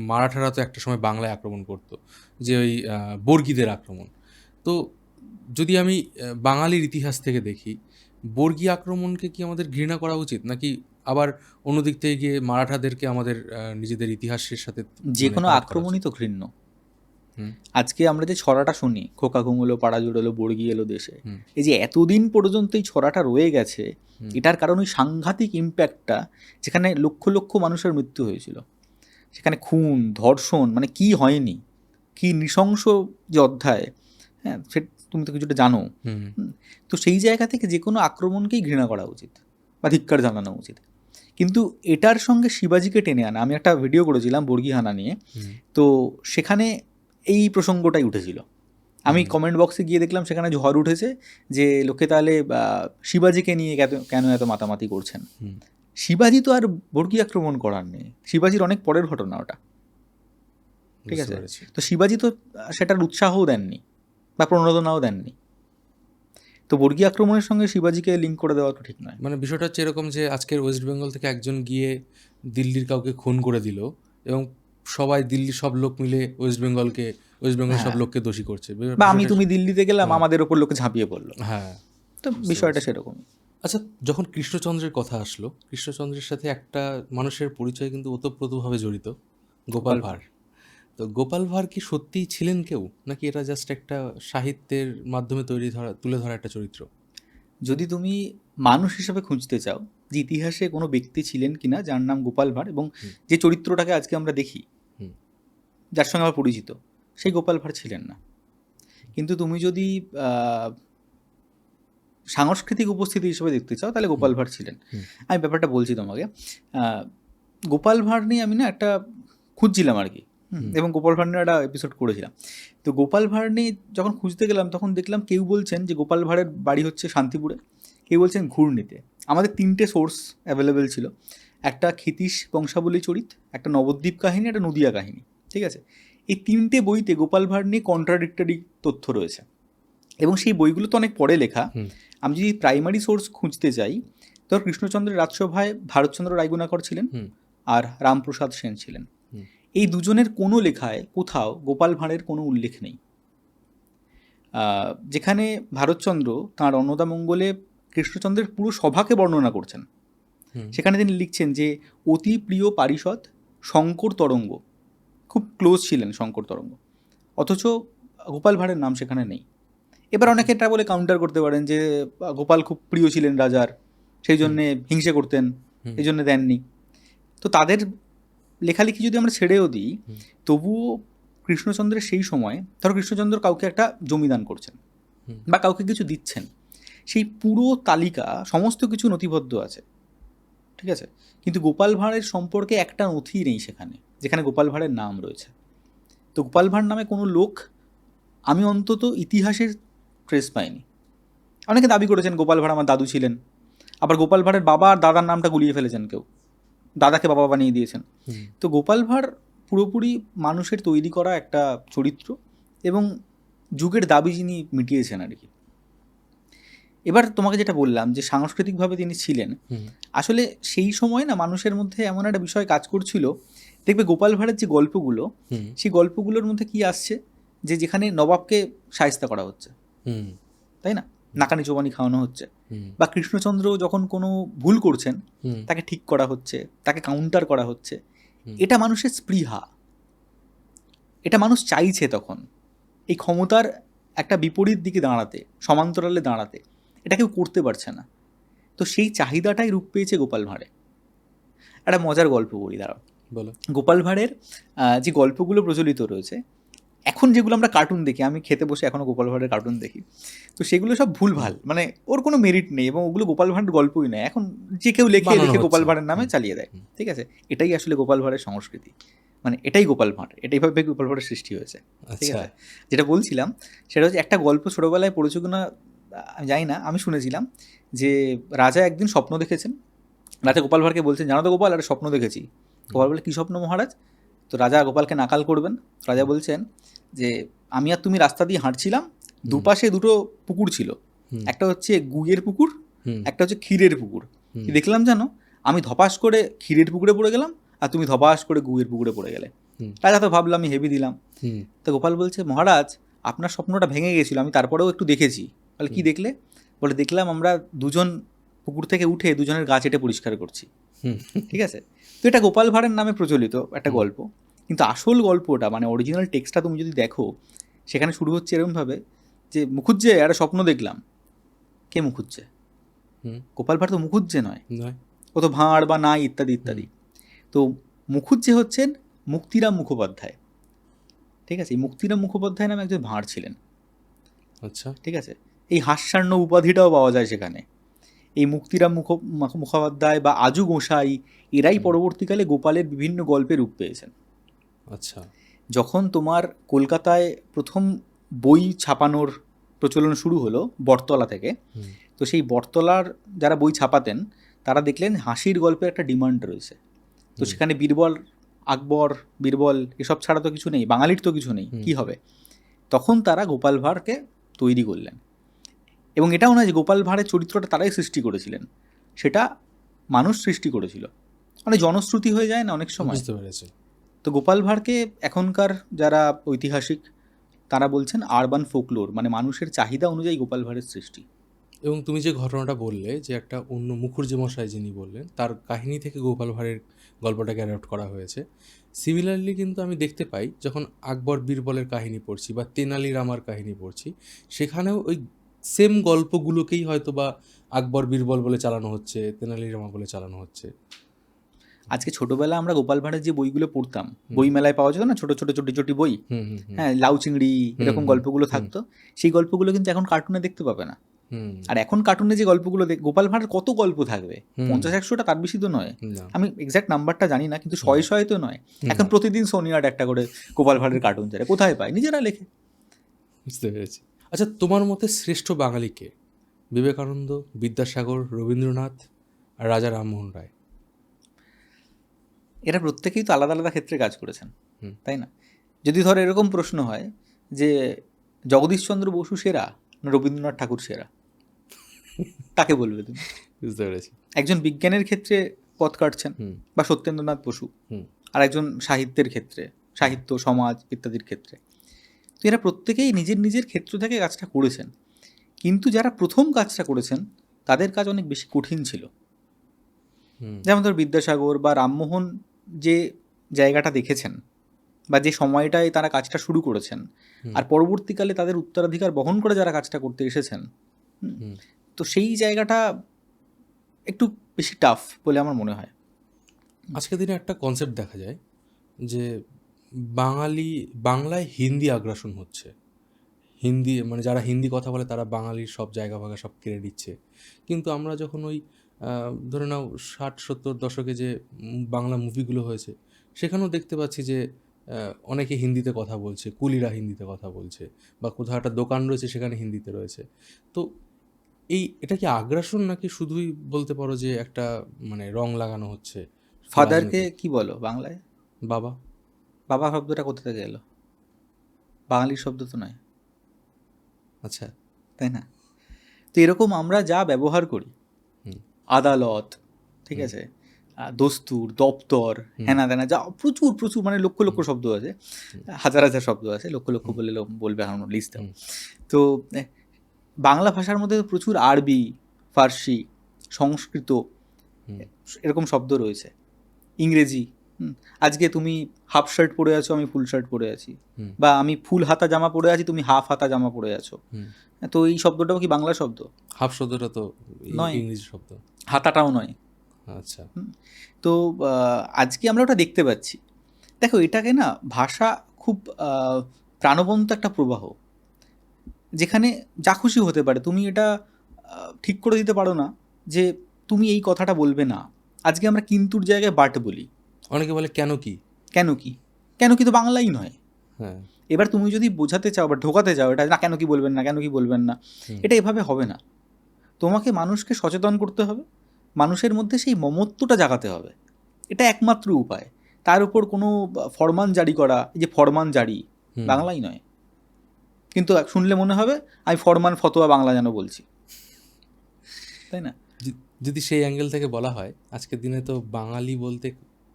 মারাঠারা তো একটা সময় বাংলায় আক্রমণ করতো, যে ওই বর্গীদের আক্রমণ। তো যদি আমি বাঙালির ইতিহাস থেকে দেখি, বর্গী আক্রমণকে কি আমাদের ঘৃণা করা উচিত, নাকি আবার অন্যদিক থেকে গিয়ে মারাঠাদেরকে আমাদের নিজেদের ইতিহাসের সাথে যে কোনো আক্রমণই তো ঘৃণ্য। আজকে আমরা যে ছড়াটা শুনি, খোকা ঘুমলো পাড়া জুড়লো বর্গী এলো দেশে, এই যে এতদিন পর্যন্ত এই ছড়াটা রয়ে গেছে, এটার কারণ ওই সাংঘাতিক ইম্প্যাক্টটা, যেখানে লক্ষ লক্ষ মানুষের মৃত্যু হয়েছিল, সেখানে খুন ধর্ষণ, মানে কি হয়নি, কি নৃশংস যে অধ্যায়, হ্যাঁ সে তুমি তো কিছুটা জানো। তো সেই জায়গা থেকে যে কোনো আক্রমণকেই ঘৃণা করা উচিত বা ধিক্কার জানানো উচিত। কিন্তু এটার সঙ্গে শিবাজিকে টেনে আনা, আমি একটা ভিডিও করেছিলাম বর্গী হানা নিয়ে, তো সেখানে এই প্রসঙ্গটাই উঠেছিল। আমি কমেন্ট বক্সে গিয়ে দেখলাম সেখানে ঝড় উঠেছে যে লোকে তাহলে শিবাজিকে নিয়ে কেন এত মাতামাতি করছেন। শিবাজি তো আর বর্গী আক্রমণ করার নেই, শিবাজির অনেক পরের ঘটনা ওটা, ঠিক আছে? তো শিবাজি তো সেটার উৎসাহও দেননি বা প্রণোদনাও দেননি, তো বর্গী আক্রমণের সঙ্গে শিবাজিকে লিঙ্ক করে দেওয়া তো ঠিক নয়। মানে বিষয়টা হচ্ছে এরকম যে আজকের ওয়েস্ট বেঙ্গল থেকে একজন গিয়ে দিল্লির কাউকে খুন করে দিল এবং সবাই দিল্লির সব লোক মিলে ওয়েস্ট বেঙ্গল সব লোককে দোষী করছে, বা আমি তুমি দিল্লিতে গেলাম আমাদের ওপর লোকে ঝাঁপিয়ে পড়লো। হ্যাঁ, তো বিষয়টা সেরকম। আচ্ছা, যখন কৃষ্ণচন্দ্রের কথা আসলো, কৃষ্ণচন্দ্রের সাথে একটা মানুষের পরিচয় কিন্তু ওতপ্রোতভাবে জড়িত, গোপাল ভাঁড়। তো গোপাল ভাঁড় কি সত্যিই ছিলেন কেউ, নাকি এটা জাস্ট একটা সাহিত্যের মাধ্যমে তুলে ধরা একটা চরিত্র? যদি তুমি মানুষ হিসাবে খুঁজতে চাও যে ইতিহাসে কোনো ব্যক্তি ছিলেন কিনা যার নাম গোপাল ভাঁড় এবং যে চরিত্রটাকে আজকে আমরা দেখি, যার সঙ্গে আমরা পরিচিত, সেই গোপাল ভাঁড় ছিলেন না। কিন্তু তুমি যদি সাংস্কৃতিক উপস্থিতি হিসেবে দেখতে চাও তাহলে গোপাল ভাঁড় ছিলেন। আমি ব্যাপারটা বলছি তোমাকে। গোপাল ভাঁড় নিয়ে আমি না একটা খুঁজছিলাম আর কি, এবং গোপাল ভাঁড় নিয়ে একটা এপিসোড করেছিলাম। তো গোপাল ভাঁড় নিয়ে যখন খুঁজতে গেলাম তখন দেখলাম কেউ বলছেন যে গোপাল ভাঁড়ের বাড়ি হচ্ছে শান্তিপুরে, কেউ বলছেন ঘূর্ণিতে। আমাদের 3টে সোর্স অ্যাভেলেবেল ছিল, একটা ক্ষিতীশ বংশাবলী চরিত, একটা নবদ্বীপ কাহিনী, একটা নদিয়া কাহিনী, ঠিক আছে? এই 3টে বইতে গোপাল ভাঁড় নিয়ে কন্ট্রাডিক্টরি তথ্য রয়েছে এবং সেই বইগুলো তো অনেক পরে লেখা। আমি যদি প্রাইমারি সোর্স খুঁজতে চাই তো কৃষ্ণচন্দ্রের রাজসভায় ভারতচন্দ্র রায়গুণাকর ছিলেন আর রামপ্রসাদ সেন ছিলেন। এই দুজনের কোনো লেখায় কোথাও গোপাল ভাঁড়ের কোনো উল্লেখ নেই। যেখানে ভারতচন্দ্র তাঁর অন্নদামঙ্গলে কৃষ্ণচন্দ্রের পুরো সভাকে বর্ণনা করছেন, সেখানে তিনি লিখছেন যে অতি প্রিয় পারিষদ শঙ্কর তরঙ্গ, খুব ক্লোজ ছিলেন শঙ্কর তরঙ্গ, অথচ গোপাল ভাঁড়ের নাম সেখানে নেই। এবার অনেকে এটা বলে কাউন্টার করতে পারেন যে গোপাল খুব প্রিয় ছিলেন রাজার, সেই জন্যে হিংসে করতেন, এই জন্যে দেননি। তো তাদের লেখালেখি যদি আমরা ছেড়েও দিই, তবুও কৃষ্ণচন্দ্রের সেই সময়, ধরো কৃষ্ণচন্দ্র কাউকে একটা জমিদান করছেন বা কাউকে কিছু দিচ্ছেন, সেই পুরো তালিকা সমস্ত কিছু নথিবদ্ধ আছে, ঠিক আছে? কিন্তু গোপাল ভাঁড়ের সম্পর্কে একটা নথি নেই সেখানে, যেখানে গোপাল ভাঁড়ের নাম রয়েছে। তো গোপাল ভাঁড় নামে কোনো লোক আমি অন্তত ইতিহাসের ট্রেস পাইনি। অনেকে দাবি করেছেন গোপাল ভাঁড় আমার দাদু ছিলেন, আবার গোপাল ভাঁড়ের বাবা আর দাদার নামটা গুলিয়ে ফেলেছেন, কেউ দাদাকে বাবা বানিয়ে দিয়েছেন। তো গোপাল ভাঁড় পুরোপুরি মানুষের তৈরি করা একটা চরিত্র এবং যুগের দাবি যিনি মিটিয়েছেন আর কি। এবার তোমাকে যেটা বললাম যে সাংস্কৃতিকভাবে তিনি ছিলেন, আসলে সেই সময় না মানুষের মধ্যে এমন একটা বিষয় কাজ করছিল, দেখবে গোপাল ভাঁড়ের যে গল্পগুলো, সেই গল্পগুলোর মধ্যে কি আসছে, যে যেখানে নবাবকে শায়েস্তা করা হচ্ছে, তাই না, নাকানি চোবানি খাওয়ানো হচ্ছে, বা কৃষ্ণচন্দ্র যখন কোনো ভুল করছেন তাকে ঠিক করা হচ্ছে, তাকে কাউন্টার করা হচ্ছে, এটা মানুষের স্পৃহা, এটা মানুষ চাইছে তখন এই ক্ষমতার একটা বিপরীত দিকে দাঁড়াতে, সমান্তরালে দাঁড়াতে, এটা কেউ করতে পারছে না। তো সেই চাহিদাটাই রূপ পেয়েছে গোপাল ভাঁড়ে। একটা মজার গল্প বলি, দাঁড়াও। বলো। গোপাল ভাঁড়ের যে গল্পগুলো প্রচলিত রয়েছে, এখন যেগুলো আমরা কার্টুন দেখি, আমি খেতে বসে এখনও গোপাল ভাঁড়ের কার্টুন দেখি, তো সেগুলো সব ভুলভাল, মানে ওর কোনো মেরিট নেই এবং ওগুলো গোপাল ভাঁড়ের গল্পই নয়, এখন যে কেউ লেখে বানানো লিখে গোপাল হচ্ছে। ভাঁড়ের নামে চালিয়ে দেয়। ঠিক আছে, এটাই আসলে গোপাল ভাঁড়ের সংস্কৃতি, মানে এটাই গোপাল ভাঁড়, এটাই ভাবে গোপাল ভাঁড়ের সৃষ্টি হয়েছে। ঠিক আচ্ছা। আছে, যেটা বলছিলাম সেটা হচ্ছে একটা গল্প ছোটোবেলায় পড়েছো কিনা আমি জানি না, আমি শুনেছিলাম যে রাজা একদিন স্বপ্ন দেখেছেন, রাজা গোপাল ভাঁড়কে বলছেন, জানো তো গোপাল, একটা স্বপ্ন দেখেছি। গোপাল বলে, কী স্বপ্ন মহারাজ? তো রাজা গোপালকে নাকাল করবেন, রাজা বলছেন যে আমি আর তুমি রাস্তা দিয়ে হাঁটছিলাম, দুপাশে দুটো পুকুর ছিল, একটা হচ্ছে গুইয়ের পুকুর, একটা হচ্ছে ক্ষীরের পুকুর। কি দেখলাম জানো? আমি ধপাস করে ক্ষীরের পুকুরে পড়ে গেলাম আর তুমি ধপাস করে গুইয়ের পুকুরে পড়ে গেলে। রাজা তো ভাবলাম আমি হেভি দিলাম। তো গোপাল বলছে, মহারাজ আপনার স্বপ্নটা ভেঙে গেছিলো, আমি তারপরেও একটু দেখেছি। বলে, কি দেখলে? বলে, দেখলাম আমরা দুজন পুকুর থেকে উঠে দুজনের গা চেটে পরিষ্কার করছি। ঠিক আছে, তো এটা গোপাল ভাঁড়ের নামে প্রচলিত একটা গল্প, কিন্তু আসল গল্পটা মানে অরিজিনাল টেক্সটটা তুমি যদি দেখো, সেখানে শুরু হচ্ছে এরকমভাবে যে মুখুজ্জে একটা স্বপ্ন দেখলাম। কে মুখুজ্জে? গোপাল ভাঁড় তো মুখুজ্জে নয়, ও তো ভাঁড় বা নাই ইত্যাদি ইত্যাদি। তো মুখুজ্জে হচ্ছেন মুক্তিরাম মুখোপাধ্যায়। ঠিক আছে, এই মুক্তিরাম মুখোপাধ্যায় নামে একজন ভাঁড় ছিলেন। আচ্ছা, ঠিক আছে, এই হাস্যান্ন উপাধিটাও পাওয়া যায় সেখানে। এই মুক্তিরাম মুখোপাধ্যায় বা আজু গোসাই, এরাই পরবর্তীকালে গোপালের বিভিন্ন গল্পে রূপ পেয়েছেন। আচ্ছা, যখন তোমার কলকাতায় প্রথম বই ছাপানোর প্রচলন শুরু হলো বটতলা থেকে, তো সেই বটতলার যারা বই ছাপাতেন তারা দেখলেন হাসির গল্পের একটা ডিমান্ড রয়েছে। তো সেখানে বীরবল, আকবর, বীরবল এসব ছাড়া তো কিছু নেই, বাঙালির তো কিছু নেই, কি হবে? তখন তারা গোপাল ভাঁড়কে তৈরি করলেন। এবং এটাও নয় যে গোপাল ভাঁড়ের চরিত্রটা তারাই সৃষ্টি করেছিলেন, সেটা মানুষ সৃষ্টি করেছিল। মানে জনশ্রুতি হয়ে যায় না অনেক সময়। বুঝতে পেরেছি। তো গোপাল ভাঁড়কে এখনকার যারা ঐতিহাসিক তারা বলছেন আরবান ফোকলোর, মানে মানুষের চাহিদা অনুযায়ী গোপাল ভাঁড়ের সৃষ্টি। এবং তুমি যে ঘটনাটা বললে যে একটা অন্য মুখুজ্জে মশাই যিনি বললেন তার কাহিনী থেকে গোপাল ভাঁড়ের গল্পটাকে অ্যাডাপ্ট করা হয়েছে। সিমিলারলি কিন্তু আমি দেখতে পাই যখন আকবর বীরবলের কাহিনী পড়ছি বা তেনালি রামার কাহিনী পড়ছি, সেখানেও ওই সেম গল্পগুলোকেই হয়তো বা আকবর বীরবল বলে চালানো হচ্ছে, তেনালি রামা বলে চালানো হচ্ছে। আজকে ছোটবেলা আমরা গোপাল ভাঁড়ের যে বইগুলো পড়তাম, বই মেলায় পাওয়া যেত না ছোট ছোট ছোটি ছোটি বই, হ্যাঁ, লাউ চিংড়ি এরকম গল্পগুলো থাকতো, সেই গল্পগুলো কিন্তু এখন কার্টুনে দেখতে পাবে না। আর এখন কার্টুনে যে গল্পগুলো গোপাল ভাঁড়ের কত গল্প থাকবে, 50-100টা, তার বেশি তো নয়। আমি এক্স্যাক্ট নাম্বারটা জানি না, কিন্তু 100 তো নয়। এখন প্রতিদিন সোনিয়ার একটা করে গোপাল ভাঁড়ের কার্টুন ছাড়ে, কোথায় পায়? নিজেরা লেখে। বুঝতে পেরেছি। আচ্ছা, তোমার মতে শ্রেষ্ঠ বাঙালি কে? বিবেকানন্দ, বিদ্যাসাগর, রবীন্দ্রনাথ আর রাজা রামমোহন রায়? এরা প্রত্যেকেই তো আলাদা আলাদা ক্ষেত্রে কাজ করেছেন, তাই না? যদি ধর এরকম প্রশ্ন হয় যে জগদীশচন্দ্র বসু সেরা না রবীন্দ্রনাথ ঠাকুর সেরা, তাকে বলবে তুমি? বুঝতে পেরেছি। একজন বিজ্ঞানের ক্ষেত্রে পথ কাটছেন বা সত্যেন্দ্রনাথ বসু, আর একজন সাহিত্যের ক্ষেত্রে, সাহিত্য, সমাজ ইত্যাদির ক্ষেত্রে। তো এরা প্রত্যেকেই নিজের নিজের ক্ষেত্র থেকে কাজটা করেছেন, কিন্তু যারা প্রথম কাজটা করেছেন তাদের কাজ অনেক বেশি কঠিন ছিল। যেমন ধর বিদ্যাসাগর বা রামমোহন যে জায়গাটা দেখেছেন বা যে সময়টায় তারা কাজটা শুরু করেছেন, আর পরবর্তীকালে তাদের উত্তরাধিকার বহন করে যারা কাজটা করতে এসেছেন, তো সেই জায়গাটা একটু বেশি টাফ বলে আমার মনে হয়। আজকের দিনে একটা কনসেপ্ট দেখা যায় যে বাংলায় হিন্দি আগ্রাসন হচ্ছে। হিন্দি মানে যারা হিন্দি কথা বলে তারা বাঙালির সব জায়গা ভাগা সব কেড়ে নিচ্ছে। কিন্তু আমরা যখন ওই ধরে নাও 60-70 দশকে যে বাংলা মুভিগুলো হয়েছে, সেখানেও দেখতে পাচ্ছি যে অনেকে হিন্দিতে কথা বলছে, কুলিরা হিন্দিতে কথা বলছে, বা কোথাও একটা দোকান রয়েছে সেখানে হিন্দিতে রয়েছে। তো এটা কি আগ্রাসন, নাকি শুধুই বলতে পারো যে একটা মানে রং লাগানো হচ্ছে? ফাদারকে কি বলো বাংলায়? বাবা। বাবা শব্দটা কোথা থেকে এলো? বাঙালির শব্দ তো নয়। আচ্ছা, তাই না? তো এরকম আমরা যা ব্যবহার করি, আদালত, ঠিক আছে, দস্তুর, দপ্তর, হ্যানা ত্যানা, যা প্রচুর প্রচুর মানে লক্ষ লক্ষ শব্দ আছে, হাজার হাজার শব্দ আছে, লক্ষ লক্ষ বললে বলবে এখন লিস্ট দাও। তো বাংলা ভাষার মধ্যে প্রচুর আরবি, ফার্সি, সংস্কৃত এরকম শব্দ রয়েছে, ইংরেজি। আজকে তুমি হাফ শার্ট পরে আছো, আমি ফুল শার্ট পরে আছি, বা আমি ফুল হাতা জামা পরে আছি, তুমি হাফ হাতা জামা পরে আছো। তো এই শব্দটাও কি বাংলা শব্দ? হাফ শব্দটা তো নয়, ইংরেজি শব্দ। হাতাটাও নয়। আচ্ছা, তো আজকে আমরা ওটা দেখতে পাচ্ছি। দেখো, এটাকে না ভাষা খুব প্রাণবন্ত একটা প্রবাহ, যেখানে যা খুশি হতে পারে। তুমি এটা ঠিক করে দিতে পারো না যে তুমি এই কথাটা বলবে না। আজকে আমরা কিন্তুর জায়গায় বাট বলি। অনেকে বলে কেন কি। কেন কি? কেন কি তো বাংলাই নয়। হ্যাঁ। এবার তুমি যদি বোঝাতে চাও বা ঢোকাতে চাও এটা, না কেন কি বলবেন না, কেন কি বলবেন না, এটা এভাবে হবে না। তোমাকে মানুষকে সচেতন করতে হবে, মানুষের মধ্যে সেই মমত্বটা জাগাতে হবে। এটা একমাত্র উপায়। তার উপর কোনো ফরমান জারি করা, এই যে ফরমান জারি, বাংলাই নয়। কিন্তু শুনলে মনে হবে আমি ফরমান ফতোয়া বাংলা যেন বলছি, তাই না? যদি সেই অ্যাঙ্গেল থেকে বলা হয়, আজকের দিনে তো বাঙালি বলতে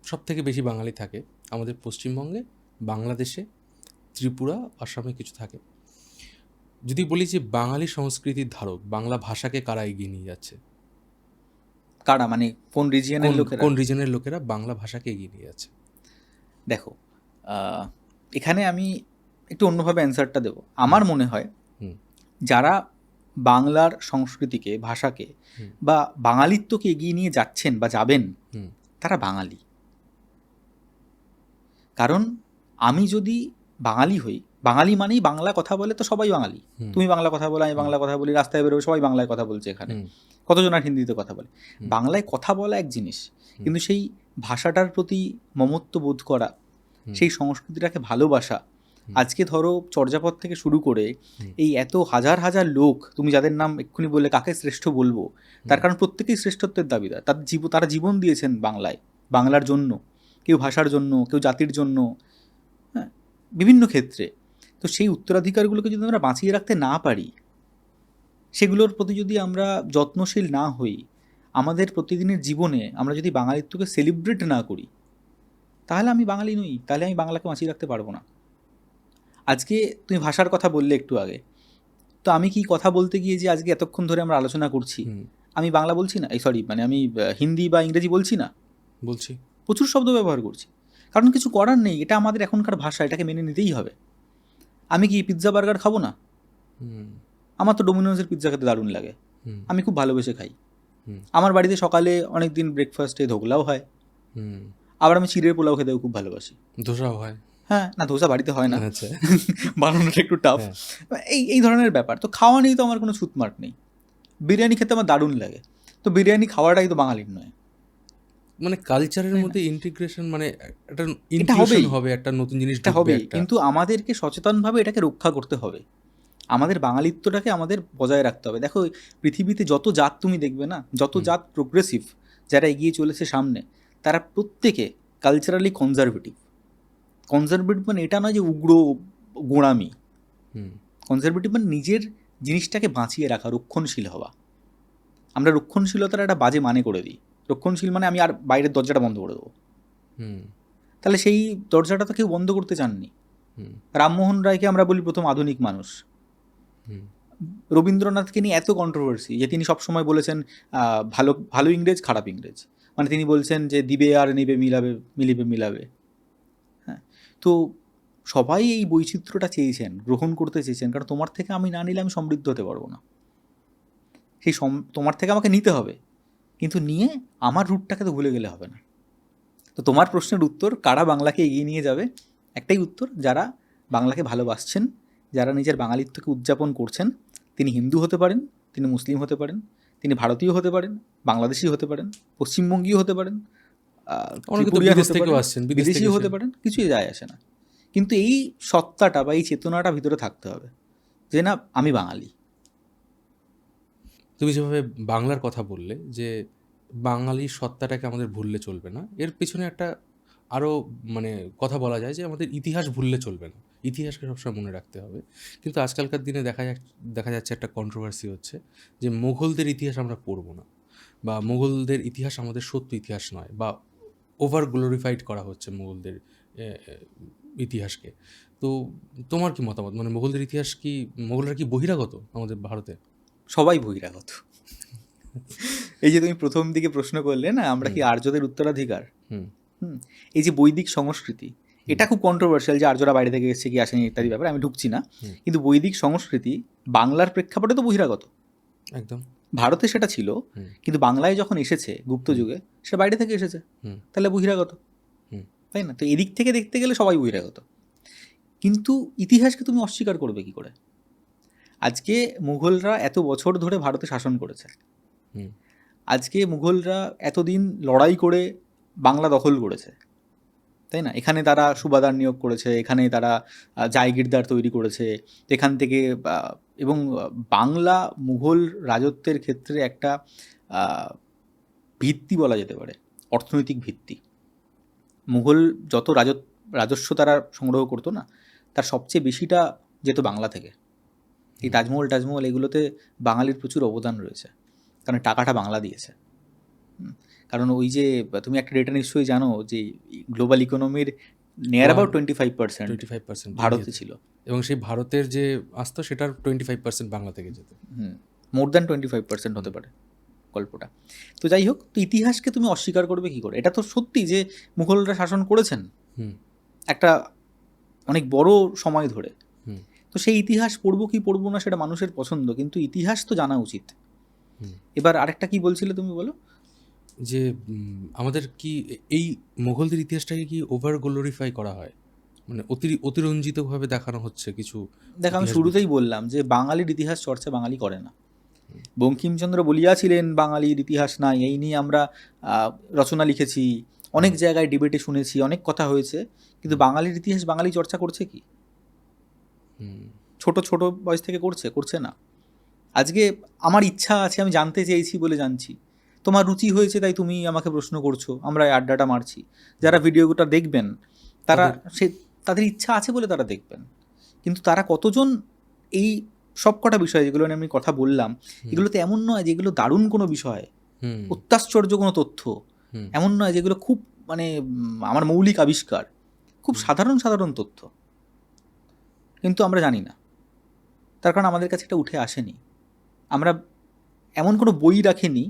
সব থেকে বেশি বাঙালি থাকে আমাদের পশ্চিমবঙ্গে, বাংলাদেশে, ত্রিপুরা, আসামে কিছু থাকে। যদি বলি যে বাঙালি সংস্কৃতির ধারক বাংলা ভাষাকে কারা এগিয়ে নিয়ে যাচ্ছে, কারা মানে কোন রিজিয়নের লোকেরা? কোন রিজনের লোকেরা বাংলা ভাষাকে এগিয়ে নিয়ে যাচ্ছে? দেখো, এখানে আমি একটু অন্যভাবে অ্যান্সারটা দেবো। আমার মনে হয় যারা বাংলার সংস্কৃতিকে, ভাষাকে বা বাঙালিত্বকে এগিয়ে নিয়ে যাচ্ছেন বা যাবেন, তারা বাঙালি। কারণ আমি যদি বাঙালি হই, বাঙালি মানেই বাংলা কথা বলে তো সবাই বাঙালি। তুমি বাংলা কথা বলো, আমি বাংলা কথা বলি, রাস্তায় বেরোবে সবাই বাংলায় কথা বলছে। এখানে কতজন আর হিন্দিতে কথা বলে? বাংলায় কথা বলা এক জিনিস, কিন্তু সেই ভাষাটার প্রতি মমত্ব বোধ করা, সেই সংস্কৃতিটাকে ভালোবাসা, আজকে ধরো চর্যাপদ থেকে শুরু করে এই এত হাজার হাজার লোক, তুমি যাদের নাম এক্ষুনি বললে কাকে শ্রেষ্ঠ বলবো, তার কারণ প্রত্যেকেই শ্রেষ্ঠত্বের দাবিদার। তারা জীবন দিয়েছেন বাংলায়, বাংলার জন্য, কেউ ভাষার জন্য, কেউ জাতির জন্য, হ্যাঁ, বিভিন্ন ক্ষেত্রে। তো সেই উত্তরাধিকারগুলোকে যদি আমরা বাঁচিয়ে রাখতে না পারি, সেগুলোর প্রতি যদি আমরা যত্নশীল না হই, আমাদের প্রতিদিনের জীবনে আমরা যদি বাঙালিত্বকে সেলিব্রেট না করি, তাহলে আমি বাঙালি নই, তাহলে আমি বাংলাকে বাঁচিয়ে রাখতে পারবো না। আজকে তুমি ভাষার কথা বললে একটু আগে, তো আমি কি কথা বলতে গিয়ে যে আজকে এতক্ষণ ধরে আমরা আলোচনা করছি, আমি বাংলা বলছি না, মানে আমি হিন্দি বা ইংরেজি বলছি না, বলছি, প্রচুর শব্দ ব্যবহার করছি। কারণ কিছু করার নেই, এটা আমাদের এখনকার ভাষা, এটাকে মেনে নিতেই হবে। আমি কি পিৎজা বার্গার খাবো না? আমার তো ডোমিনোজের পিৎজা খেতে দারুণ লাগে, আমি খুব ভালোবেসে খাই। আমার বাড়িতে সকালে অনেক দিন ব্রেকফাস্টে ধোকলাও হয়, আবার আমি চিড়ের পোলাও খেতেও খুব ভালোবাসি। ধোসাও হয়। হ্যাঁ, না ধোসা বাড়িতে হয় না, আচ্ছা, বানানোটা একটু টাফ। এই ধরনের ব্যাপার। তো খাওয়া নিয়ে তো আমার কোনো ছুতমার্ক নেই। বিরিয়ানি খেতে আমার দারুণ লাগে, তো বিরিয়ানি খাওয়াটাই তো বাঙালির নয়। মানে কালচারের মধ্যে ইন্টিগ্রেশন, মানে একটা ইনক্লুশন হবে, একটা নতুন জিনিস হবে, কিন্তু আমাদেরকে সচেতনভাবে এটাকে রক্ষা করতে হবে। আমাদের বাঙালিত্বটাকে আমাদের বজায় রাখতে হবে। দেখো পৃথিবীতে যত জাত তুমি দেখবে না, যত জাত প্রোগ্রেসিভ, যারা এগিয়ে চলেছে সামনে, তারা প্রত্যেকে কালচারালি কনজারভেটিভ। কনজারভেটিভ মানে এটা নয় যে উগ্র গোঁড়ামি। কনজারভেটিভ মানে নিজের জিনিসটাকে বাঁচিয়ে রাখা, রক্ষণশীল হওয়া। আমরা রক্ষণশীলতার একটা বাজে মানে করে দিই। রক্ষণশীল মানে আমি আর বাইরের দরজাটা বন্ধ করে দেবো। তাহলে সেই দরজাটা তো কেউ বন্ধ করতে চাননি। রামমোহন রায়কে আমরা বলি প্রথম আধুনিক মানুষ। রবীন্দ্রনাথকে নিয়ে এত কন্ট্রোভার্সি যে তিনি সবসময় বলেছেন ভালো ভালো ইংরেজ, খারাপ ইংরেজ। মানে তিনি বলছেন যে দিবে আর নিবে, মিলাবে মিলিবে মিলাবে। হ্যাঁ, তো সবাই এই বৈচিত্র্যটা চেয়েছেন, গ্রহণ করতে চেয়েছেন, কারণ তোমার থেকে আমি না নিলে আমি সমৃদ্ধ হতে পারবো না। সেই তোমার থেকে আমাকে নিতে হবে, কিন্তু নিয়ে আমার রুটটাকে তো ভুলে গেলে হবে না। তো তোমার প্রশ্নের উত্তর, কারা বাংলাকে এগিয়ে নিয়ে যাবে, একটাই উত্তর, যারা বাংলাকে ভালোবাসছেন, যারা নিজের বাঙালিত্বকে উদযাপন করছেন। তিনি হিন্দু হতে পারেন, তিনি মুসলিম হতে পারেন, তিনি ভারতীয় হতে পারেন, বাংলাদেশি হতে পারেন, পশ্চিমবঙ্গীয় হতে পারেন, বিদেশিও হতে পারেন, কিছুই যায় আসে না। কিন্তু এই সত্তাটা বা এই চেতনাটা ভিতরে থাকতে হবে যে না, আমি বাঙালি। তুমি যেভাবে বাংলার কথা বললে যে বাঙালি সত্তাটাকে আমাদের ভুললে চলবে না, এর পিছনে একটা আরও মানে কথা বলা যায় যে আমাদের ইতিহাস ভুললে চলবে না, ইতিহাসকে সবসময় মনে রাখতে হবে। কিন্তু আজকালকার দিনে দেখা যাচ্ছে একটা কন্ট্রোভার্সি হচ্ছে যে মুঘলদের ইতিহাস আমরা পড়ব না, বা মুঘলদের ইতিহাস আমাদের সত্য ইতিহাস নয়, বা ওভার গ্লোরিফাইড করা হচ্ছে মুঘলদের ইতিহাসকে। তো তোমার কি মতামত? মানে মুঘলদের ইতিহাস কি, মুঘলরা কি বহিরাগত আমাদের ভারতে? সবাই বহিরাগত। এই যে তুমি প্রথম দিকে প্রশ্ন করলে না, আমরা কি আর্যদের উত্তরাধিকার, এই যে বৈদিক সংস্কৃতি, এটা খুব কন্ট্রোভার্সিয়াল যে আর্যরা বাইরে থেকে এসেছে কি আসেনি ইত্যাদি ব্যাপারে আমি ঢুকছি না। কিন্তু বৈদিক সংস্কৃতি বাংলার প্রেক্ষাপটে তো বহিরাগত, একদম। ভারতে সেটা ছিল, কিন্তু বাংলায় যখন এসেছে গুপ্ত যুগে, সেটা বাইরে থেকে এসেছে, তাহলে বহিরাগত, তাই না? তো এদিক থেকে দেখতে গেলে সবাই বহিরাগত। কিন্তু ইতিহাসকে তুমি অস্বীকার করবে কি করে? আজকে মুঘলরা এত বছর ধরে ভারতে শাসন করেছে, হুম আজকে মুঘলরা এতদিন লড়াই করে বাংলা দখল করেছে, তাই না? এখানে তারা সুবাদার নিয়োগ করেছে, এখানে তারা জায়গিরদার তৈরি করেছে, এখান থেকে এবং বাংলা মুঘল রাজত্বের ক্ষেত্রে একটা ভিত্তি বলা যেতে পারে, অর্থনৈতিক ভিত্তি। মুঘল যত রাজস্ব তারা সংগ্রহ করতো না, তার সবচেয়ে বেশিটা যেত বাংলা থেকে। এই তাজমহল এগুলোতে বাঙালির প্রচুর অবদান রয়েছে, কারণ টাকাটা বাংলা দিয়েছে। কারণ ওই যে তুমি একটা ডেটা নিশ্চয়ই জানো যে গ্লোবাল ইকোনমির নিয়ার অ্যাবাউট 25% ভারতে ছিল, এবং সেই ভারতের যে আসতো সেটার 25% বাংলা থেকে যেত। মোর দ্যান 25% হতে পারে গল্পটা। তো যাই হোক, তো ইতিহাসকে তুমি অস্বীকার করবে কি করে? এটা তো সত্যি যে মুঘলরা শাসন করেছেন একটা অনেক বড় সময় ধরে। তো সেই ইতিহাস পড়বো কি পড়বো না সেটা মানুষের পছন্দ, কিন্তু ইতিহাস তো জানা উচিত। এবার আরেকটা কি বলছিলে তুমি, বলো। যে আমাদের কি এই মোগলদের ইতিহাসটাকে কি ওভার গ্লোরিফাই করা হয়, মানে অতিরঞ্জিতভাবে দেখানো হচ্ছে কিছু? দেখ, আমি শুরুতেই বললাম যে বাঙালির ইতিহাস চর্চা বাঙালি করে না। বঙ্কিমচন্দ্র বলিয়াছিলেন বাঙালির ইতিহাস নাই, এই নিয়ে আমরা রচনা লিখেছি, অনেক জায়গায় ডিবেটে শুনেছি, অনেক কথা হয়েছে, কিন্তু বাঙালির ইতিহাস বাঙালি চর্চা করছে কি? ছোট ছোট বয়স থেকে করছে না। আজকে আমার ইচ্ছা আছে, আমি জানতে চেয়েছি বলে জানছি, তোমার রুচি হয়েছে তাই তুমি আমাকে প্রশ্ন করছো, আমরা এই আড্ডাটা মারছি। যারা ভিডিওটা দেখবেন তাদের ইচ্ছা আছে বলে তারা দেখবেন, কিন্তু তারা কতজন এই সব কটা বিষয় যেগুলো নিয়ে আমি কথা বললাম, এগুলোতে এমন নয় যেগুলো দারুণ কোনো বিষয়, অত্যাশ্চর্য কোনো তথ্য, এমন নয় যেগুলো খুব মানে আমার মৌলিক আবিষ্কার, খুব সাধারণ সাধারণ তথ্য, কিন্তু আমরা জানি না। তার কারণ আমাদের কাছে এটা উঠে আসেনি। আমরা এমন কোনো বই রাখিনি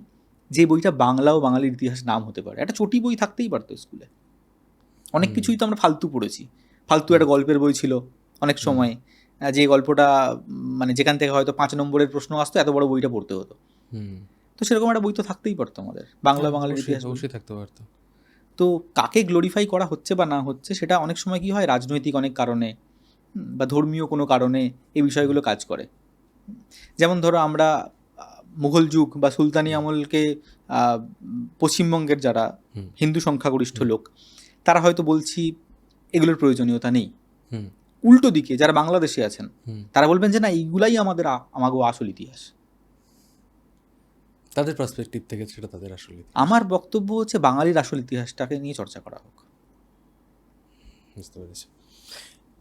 যে বইটা বাংলা ও বাঙালির ইতিহাস নাম হতে পারে। একটা চটি বই থাকতেই পারতো স্কুলে। অনেক কিছুই তো আমরা ফালতু পড়েছি। ফালতু একটা গল্পের বই ছিল অনেক সময়, যে গল্পটা মানে যেখান থেকে হয়তো 5 নম্বরের প্রশ্ন আসতো, এত বড় বইটা পড়তে হতো। তো সেরকম একটা বই তো থাকতেই পারতো আমাদের, বাঙালির ইতিহাস অবশ্যই থাকতে পারতো। তো কাকে গ্লোরিফাই করা হচ্ছে বা না হচ্ছে, সেটা অনেক সময় কি হয়, রাজনৈতিক অনেক কারণে বা ধর্মীয় কোনো কারণে এই বিষয়গুলো কাজ করে। যেমন ধরো আমরা মুঘল যুগ বা সুলতানি আমলকে পশ্চিমবঙ্গের যারা হিন্দু সংখ্যাগরিষ্ঠ লোক, তারা হয়তো বলছি এগুলোর প্রয়োজনীয়তা নেই। উল্টো দিকে যারা বাংলাদেশে আছেন তারা বলবেন যে না, এইগুলাই আমাগো আসল ইতিহাস। তাদের পার্সপেক্টিভ থেকে সেটা তাদের আসল ইতিহাস। আমার বক্তব্য হচ্ছে বাঙালির আসল ইতিহাসটাকে নিয়ে চর্চা করা হোক। বুঝতে পেরেছি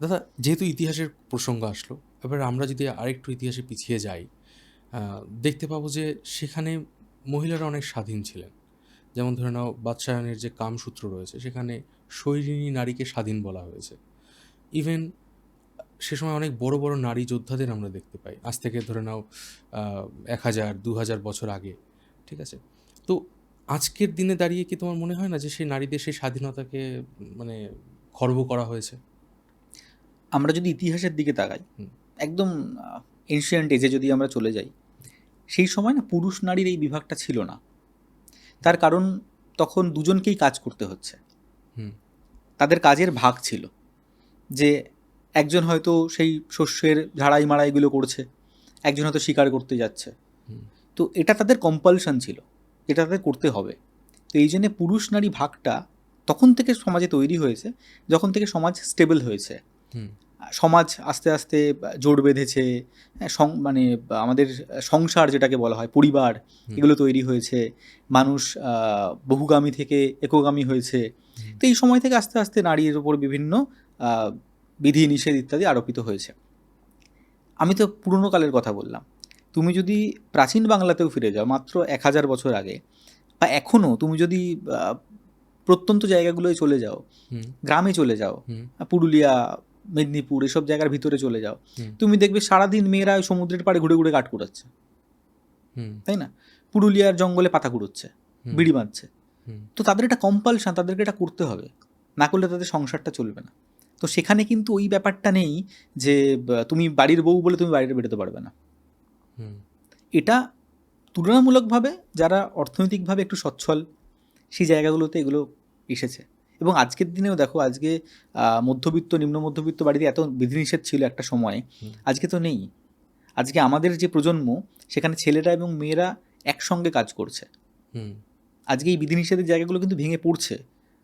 দাদা। যেহেতু ইতিহাসের প্রসঙ্গ আসলো, এবার আমরা যদি আরেকটু ইতিহাসে পিছিয়ে যাই, দেখতে পাবো যে সেখানে মহিলারা অনেক স্বাধীন ছিলেন। যেমন ধরে নাও বাদশায়নের যে কামসূত্র রয়েছে, সেখানে শৈরিনী নারীকে স্বাধীন বলা হয়েছে। ইভেন সে সময় অনেক বড় বড় নারী যোদ্ধাদের আমরা দেখতে পাই, আজ থেকে ধরে নাও 1000-2000 বছর আগে। ঠিক আছে, তো আজকের দিনে দাঁড়িয়ে কি তোমার মনে হয় না যে সেই নারীদের সেই স্বাধীনতাকে মানে খর্ব করা হয়েছে? আমরা যদি ইতিহাসের দিকে তাকাই, একদম এনশিয়েন্ট এজে যদি আমরা চলে যাই, সেই সময় না পুরুষ নারীর এই বিভাগটা ছিল না। তার কারণ তখন দুজনকেই কাজ করতে হচ্ছে, তাদের কাজের ভাগ ছিল। যে একজন হয়তো সেই শস্যের ঝাড়াই মাড়াইগুলো করছে, একজন হয়তো শিকার করতে যাচ্ছে, তো এটা তাদের কম্পালশন ছিল, এটা তাদের করতে হবে। তো এই জন্যে পুরুষ নারী ভাগটা তখন থেকে সমাজে তৈরি হয়েছে, যখন থেকে সমাজ স্টেবল হয়েছে, সমাজ আস্তে আস্তে জোট বেঁধেছে, মানে আমাদের সংসার যেটাকে বলা হয়, পরিবার, এগুলো তৈরি হয়েছে, মানুষ বহুগামী থেকে একগামী হয়েছে। তো এই সময় থেকে আস্তে আস্তে নারীর উপর বিভিন্ন বিধি নিষেধ ইত্যাদি আরোপিত হয়েছে। আমি তো পুরনো কালের কথা বললাম, তুমি যদি প্রাচীন বাংলাতেও ফিরে যাও মাত্র 1000 বছর আগে, বা এখনও তুমি যদি প্রত্যন্ত জায়গাগুলোয় চলে যাও, গ্রামে চলে যাও, পুরুলিয়া, মেদিনীপুর, এসব জায়গার ভিতরে চলে যাও, তুমি দেখবে সারাদিন মেয়েরা সমুদ্রের পাড়ে ঘুরে ঘুরে কাঠ কুড়াচ্ছে, তাই না? পুরুলিয়ার জঙ্গলে পাতা কুড়োচ্ছে, বিড়ি বাঁধছে। তো তাদের এটা কম্পালশন, তাদেরকে এটা করতে হবে, না করলে তাদের সংসারটা চলবে না। তো সেখানে কিন্তু ওই ব্যাপারটা নেই যে তুমি বাড়ির বউ বলে তুমি বাইরে বেরোতে পারবে না। এটা তুলনামূলকভাবে যারা অর্থনৈতিকভাবে একটু সচ্ছল, সেই জায়গাগুলোতে এগুলো এসেছে। এবং আজকের দিনেও দেখো, আজকে মধ্যবিত্ত নিম্ন মধ্যবিত্ত বাড়িতে এত বিধিনিষেধ ছিল একটা সময়, আজকে তো নেই। আজকে আমাদের যে প্রজন্ম, সেখানে ছেলেরা এবং মেয়েরা একসঙ্গে কাজ করছে। আজকে এই বিধিনিষেধের জায়গাগুলো কিন্তু ভেঙে পড়ছে।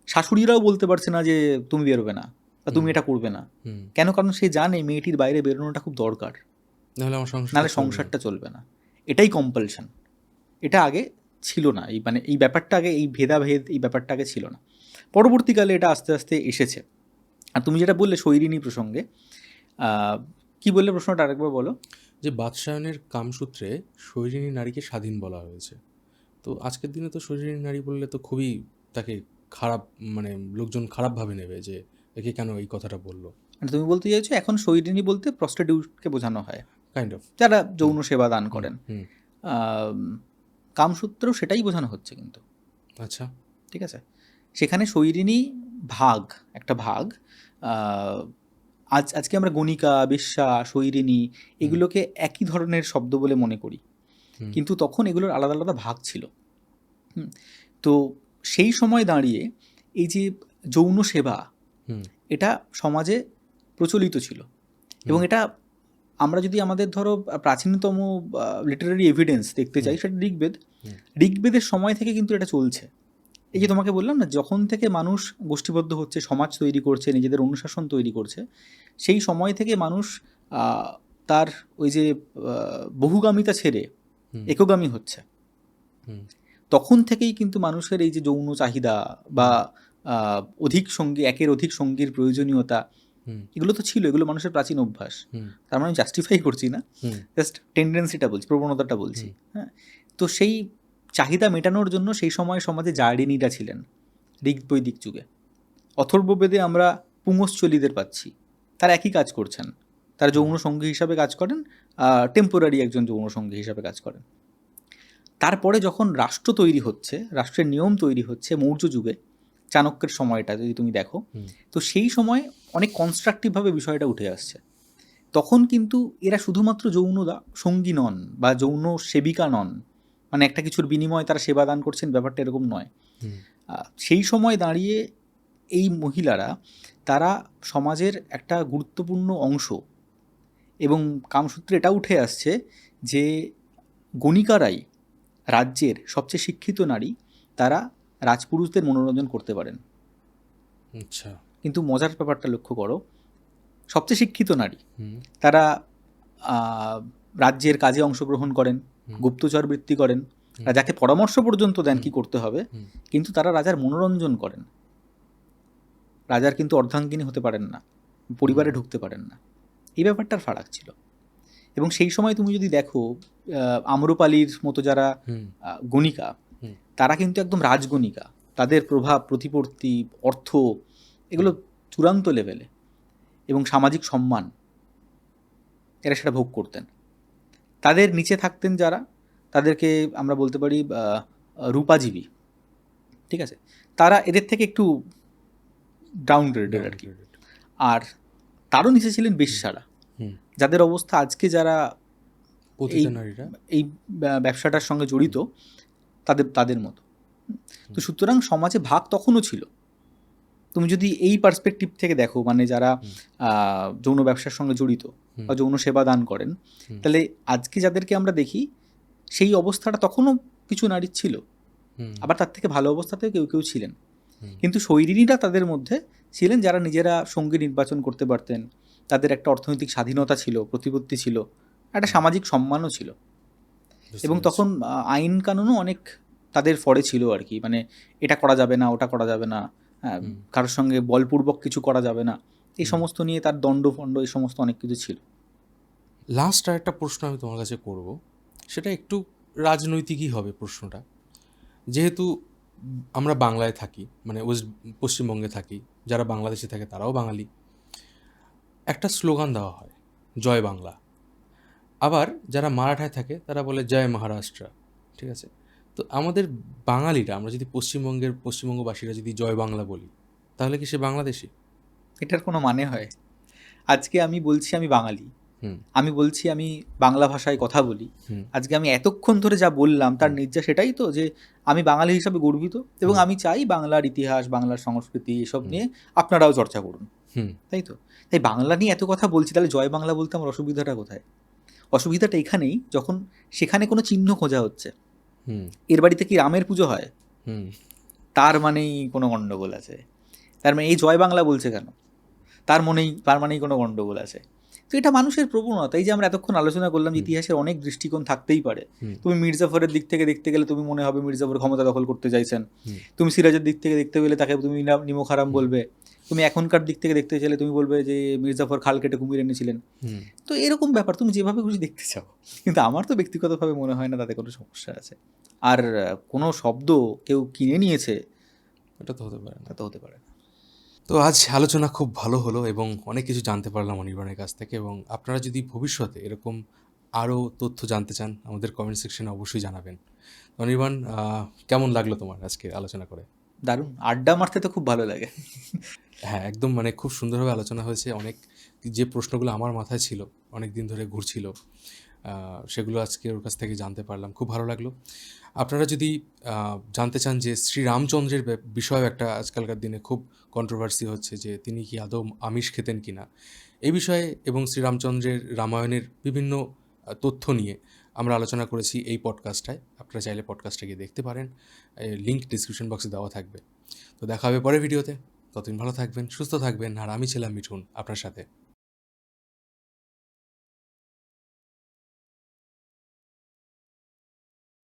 শাশুড়িরাও বলতে পারছে না যে তুমি বেরোবে না বা তুমি এটা করবে না। কেন? কারণ সে জানে মেয়েটির বাইরে বেরোনোটা খুব দরকার, নাহলে সংসারটা চলবে না। এটাই কম্পালশন। এটা আগে ছিল না, এই ব্যাপারটা আগে, এই ভেদাভেদ এই ব্যাপারটা আগে ছিল না। পরবর্তীকালে এটা আস্তে আস্তে এসেছে। আর তুমি যেটা বললে শৈরিনী প্রসঙ্গে, কি বললে প্রশ্নটা আরেকবার বলো। যে বাদশায়নের কামসূত্রে শৈরিনী নারীকে স্বাধীন বলা হয়েছে, তো আজকের দিনে তো শৈরিনী নারী বললে তো খুবই তাকে খারাপ, মানে লোকজন খারাপভাবে নেবে যে একে কেন এই কথাটা বললো। মানে তুমি বলতে চাইছো এখন শৈরিনী বলতে প্রস্টিটিউটকে বোঝানো হয়, কাইন্ড অফ, যারা যৌন সেবা দান করেন। কামসূত্রেও সেটাই বোঝানো হচ্ছে কিন্তু। আচ্ছা, ঠিক আছে, সেখানে শৈরিনী ভাগ, একটা ভাগ। আজকে আমরা গণিকা, বেশ্যা, শৈরিনী এগুলোকে একই ধরনের শব্দ বলে মনে করি, কিন্তু তখন এগুলোর আলাদা আলাদা ভাগ ছিল। তো সেই সময় দাঁড়িয়ে এই যে যৌন সেবা, এটা সমাজে প্রচলিত ছিল। এবং এটা আমরা যদি আমাদের ধরো প্রাচীনতম লিটারারি এভিডেন্স দেখতে চাই, সেটা ঋগ্বেদের সময় থেকে কিন্তু এটা চলছে। এই যে তোমাকে বললাম না, যখন থেকে মানুষ গোষ্ঠীবদ্ধ হচ্ছে, সমাজ তৈরি করছে, নিজেদের অনুশাসন তৈরি করছে, সেই সময় থেকে মানুষ তার ওই যে বহুগামিতা ছেড়ে একগামী হচ্ছে। তখন থেকেই কিন্তু মানুষের এই যে যৌন চাহিদা বা একের অধিক সঙ্গীর প্রয়োজনীয়তা, এগুলো তো ছিল, এগুলো মানুষের প্রাচীন অভ্যাস। তার মানে আমি জাস্টিফাই করছি না, জাস্ট টেন্ডেন্সিটা বলছি, প্রবণতাটা বলছি। হ্যাঁ, তো সেই চাহিদা মেটানোর জন্য সেই সময় সমাজে জারিনীরা ছিলেন ঋগ্বৈদিক যুগে। অথর্ববেদে আমরা পুংশ্চলীদের পাচ্ছি, তারা একই কাজ করছেন। তারা যৌন সঙ্গী হিসাবে কাজ করেন, টেম্পোরারি একজন যৌন সঙ্গী হিসাবে কাজ করেন। তারপরে যখন রাষ্ট্র তৈরি হচ্ছে, রাষ্ট্রের নিয়ম তৈরি হচ্ছে মৌর্য যুগে, চাণক্যের সময়টা যদি তুমি দেখো, তো সেই সময় অনেক কনস্ট্রাকটিভভাবে বিষয়টা উঠে আসছে। তখন কিন্তু এরা শুধুমাত্র যৌন সঙ্গী নন বা যৌন সেবিকা নন, মানে একটা কিছুর বিনিময়ে তারা সেবা দান করছেন, ব্যাপারটা এরকম নয়। সেই সময় দাঁড়িয়ে এই মহিলারা, তারা সমাজের একটা গুরুত্বপূর্ণ অংশ। এবং কামসূত্রে এটা উঠে আসছে যে গণিকারাই রাজ্যের সবচেয়ে শিক্ষিত নারী, তারা রাজপুরুষদের মনোরঞ্জন করতে পারেন। আচ্ছা, কিন্তু মজার ব্যাপারটা লক্ষ্য করো, সবচেয়ে শিক্ষিত নারী তারা রাজ্যের কাজে অংশগ্রহণ করেন, গুপ্তচর বৃত্তি করেন, রাজাকে পরামর্শ পর্যন্ত দেন কি করতে হবে, কিন্তু তারা রাজার মনোরঞ্জন করেন। রাজার কিন্তু অর্ধাঙ্গিনী হতে পারেন না, পরিবারে ঢুকতে পারেন না। এই ব্যাপারটার ফারাক ছিল। এবং সেই সময় তুমি যদি দেখো, আম্রপালির মতো যারা গণিকা, তারা কিন্তু একদম রাজগণিকা। তাদের প্রভাব, প্রতিপত্তি, অর্থ এগুলো চূড়ান্ত লেভেলে, এবং সামাজিক সম্মান এরা সেটা ভোগ করতেন। তাদের নিচে থাকতেন যারা, তাদেরকে আমরা বলতে পারি রূপাজীবী। ঠিক আছে, তারা এদের থেকে একটু ডাউন গ্রেডের আর কি। আর তারও নিচে ছিলেন বেশ্যারা, যাদের অবস্থা আজকে যারা এই ব্যবসাটার সঙ্গে জড়িত, তাদের মতো। তো সুতরাং সমাজে ভাগ তখনও ছিল। তুমি যদি এই পার্সপেক্টিভ থেকে দেখো, মানে যারা যৌন ব্যবসার সঙ্গে জড়িত বা যৌন সেবা দান করেন, তাহলে আজকে যাদেরকে আমরা দেখি, সেই অবস্থাটা তখনও কিছু নারীর ছিল, আবার তার থেকে ভালো অবস্থাতেও কেউ কেউ ছিলেন। কিন্তু শৈরিনীরা তাদের মধ্যে ছিলেন যারা নিজেরা সঙ্গী নির্বাচন করতে পারতেন, তাদের একটা অর্থনৈতিক স্বাধীনতা ছিল, প্রতিপত্তি ছিল, একটা সামাজিক সম্মানও ছিল। এবং তখন আইন কানুনও অনেক তাদের ফরে ছিল আর কি, মানে এটা করা যাবে না, ওটা করা যাবে না, কারোর সঙ্গে বলপূর্বক কিছু করা যাবে না, এই সমস্ত নিয়ে তার দণ্ড ফণ্ড এই সমস্ত অনেক কিছু ছিল। লাস্ট আর একটা প্রশ্ন আমি তোমার কাছে করব, সেটা একটু রাজনৈতিকই হবে প্রশ্নটা। যেহেতু আমরা বাংলায় থাকি, মানে পশ্চিমবঙ্গে থাকি, যারা বাংলাদেশে থাকে তারাও বাঙালি, একটা স্লোগান দেওয়া হয় জয় বাংলা। আবার যারা মারাঠায় থাকে তারা বলে জয় মহারাষ্ট্র। ঠিক আছে, তো আমাদের বাঙালিরা, আমরা যদি পশ্চিমবঙ্গবাসীরা যদি জয় বাংলা বলি, তাহলে কি সে বাংলাদেশি? এটার কোনো মানে হয়? আজকে আমি বলছি আমি বাঙালি, হুম আমি বলছি আমি বাংলা ভাষায় কথা বলি, হুম আজকে আমি এতক্ষণ ধরে যা বললাম তার নির্যাস সেটাই তো, যে আমি বাঙালি হিসাবে গর্বিত এবং আমি চাই বাংলার ইতিহাস, বাংলার সংস্কৃতি এসব নিয়ে আপনারাও চর্চা করুন, হুম তাই তো? তাই বাংলা নিয়ে এত কথা বলছি, তাহলে জয় বাংলা বলতে আমার অসুবিধাটা কোথায়? অসুবিধাটা এখানেই, যখন সেখানে কোনো চিহ্ন খোঁজা হচ্ছে। হুম এর বাড়িতে কি রামের পুজো হয়? হুম তার মানেই কোনো গণ্ডগোল আছে। তার মানে এই জয় বাংলা বলছে কেন? তার মানেই কোনো গণ্ডগোল আছে। তো এটা মানুষের প্রবণতা। এই যে আমরা এতক্ষণ আলোচনা করলাম যে ইতিহাসের অনেক দৃষ্টিকোণ থাকতেই পারে। তুমি মির্জাফরের দিক থেকে দেখতে গেলে তুমি মনে হবে মির্জাফর ক্ষমতা দখল করতে চাইছেন। তুমি সিরাজের দিক থেকে দেখতে গেলে তাকে তুমি নিমক হারাম বলবে। তুমি এখনকার দিক থেকে দেখতে চাইলে তুমি বলবে যে মির্জাফর খাল কেটে কুমির এনেছিলেন। তো এরকম ব্যাপার, তুমি যেভাবে খুশি দেখতে চাও। কিন্তু আমার তো ব্যক্তিগতভাবে মনে হয় না তাতে কোনো সমস্যা আছে। আর কোনো শব্দ কেউ কিনে নিয়েছে, এটা তো হতে পারে না। তা তো হতে পারে না। তো আজ আলোচনা খুব ভালো হলো এবং অনেক কিছু জানতে পারলাম অনির্বাণের কাছ থেকে, এবং আপনারা যদি ভবিষ্যতে এরকম আরও তথ্য জানতে চান আমাদের কমেন্ট সেকশনে অবশ্যই জানাবেন। অনির্বাণ, কেমন লাগলো তোমার আজকে আলোচনা করে? দারুণ, আড্ডা মারতে তো খুব ভালো লাগে। হ্যাঁ, একদম মানে খুব সুন্দরভাবে আলোচনা হয়েছে। অনেক যে প্রশ্নগুলো আমার মাথায় ছিল, অনেক দিন ধরে ঘুরছিল, সেগুলো আজকে ওর কাছ থেকে জানতে পারলাম। খুব ভালো লাগলো। আপনারা যদি জানতে চান যে শ্রীরামচন্দ্রের বিষয়ে একটা আজকালকার দিনে খুব কন্ট্রোভার্সি হচ্ছে যে তিনি কি আদৌ আমিষ খেতেন কি না, এই বিষয়ে এবং শ্রীরামচন্দ্রের রামায়ণের বিভিন্ন তথ্য নিয়ে আমরা আলোচনা করেছি এই পডকাস্টটায়। আপনারা চাইলে পডকাস্টটা গিয়ে দেখতে পারেন, লিঙ্ক ডিসক্রিপশন বক্সে দেওয়া থাকবে। তো দেখা হবে পরের ভিডিওতে। ততদিন ভালো থাকবেন, সুস্থ থাকবেন, আর আমি ছিলাম মিঠুন আপনার সাথে।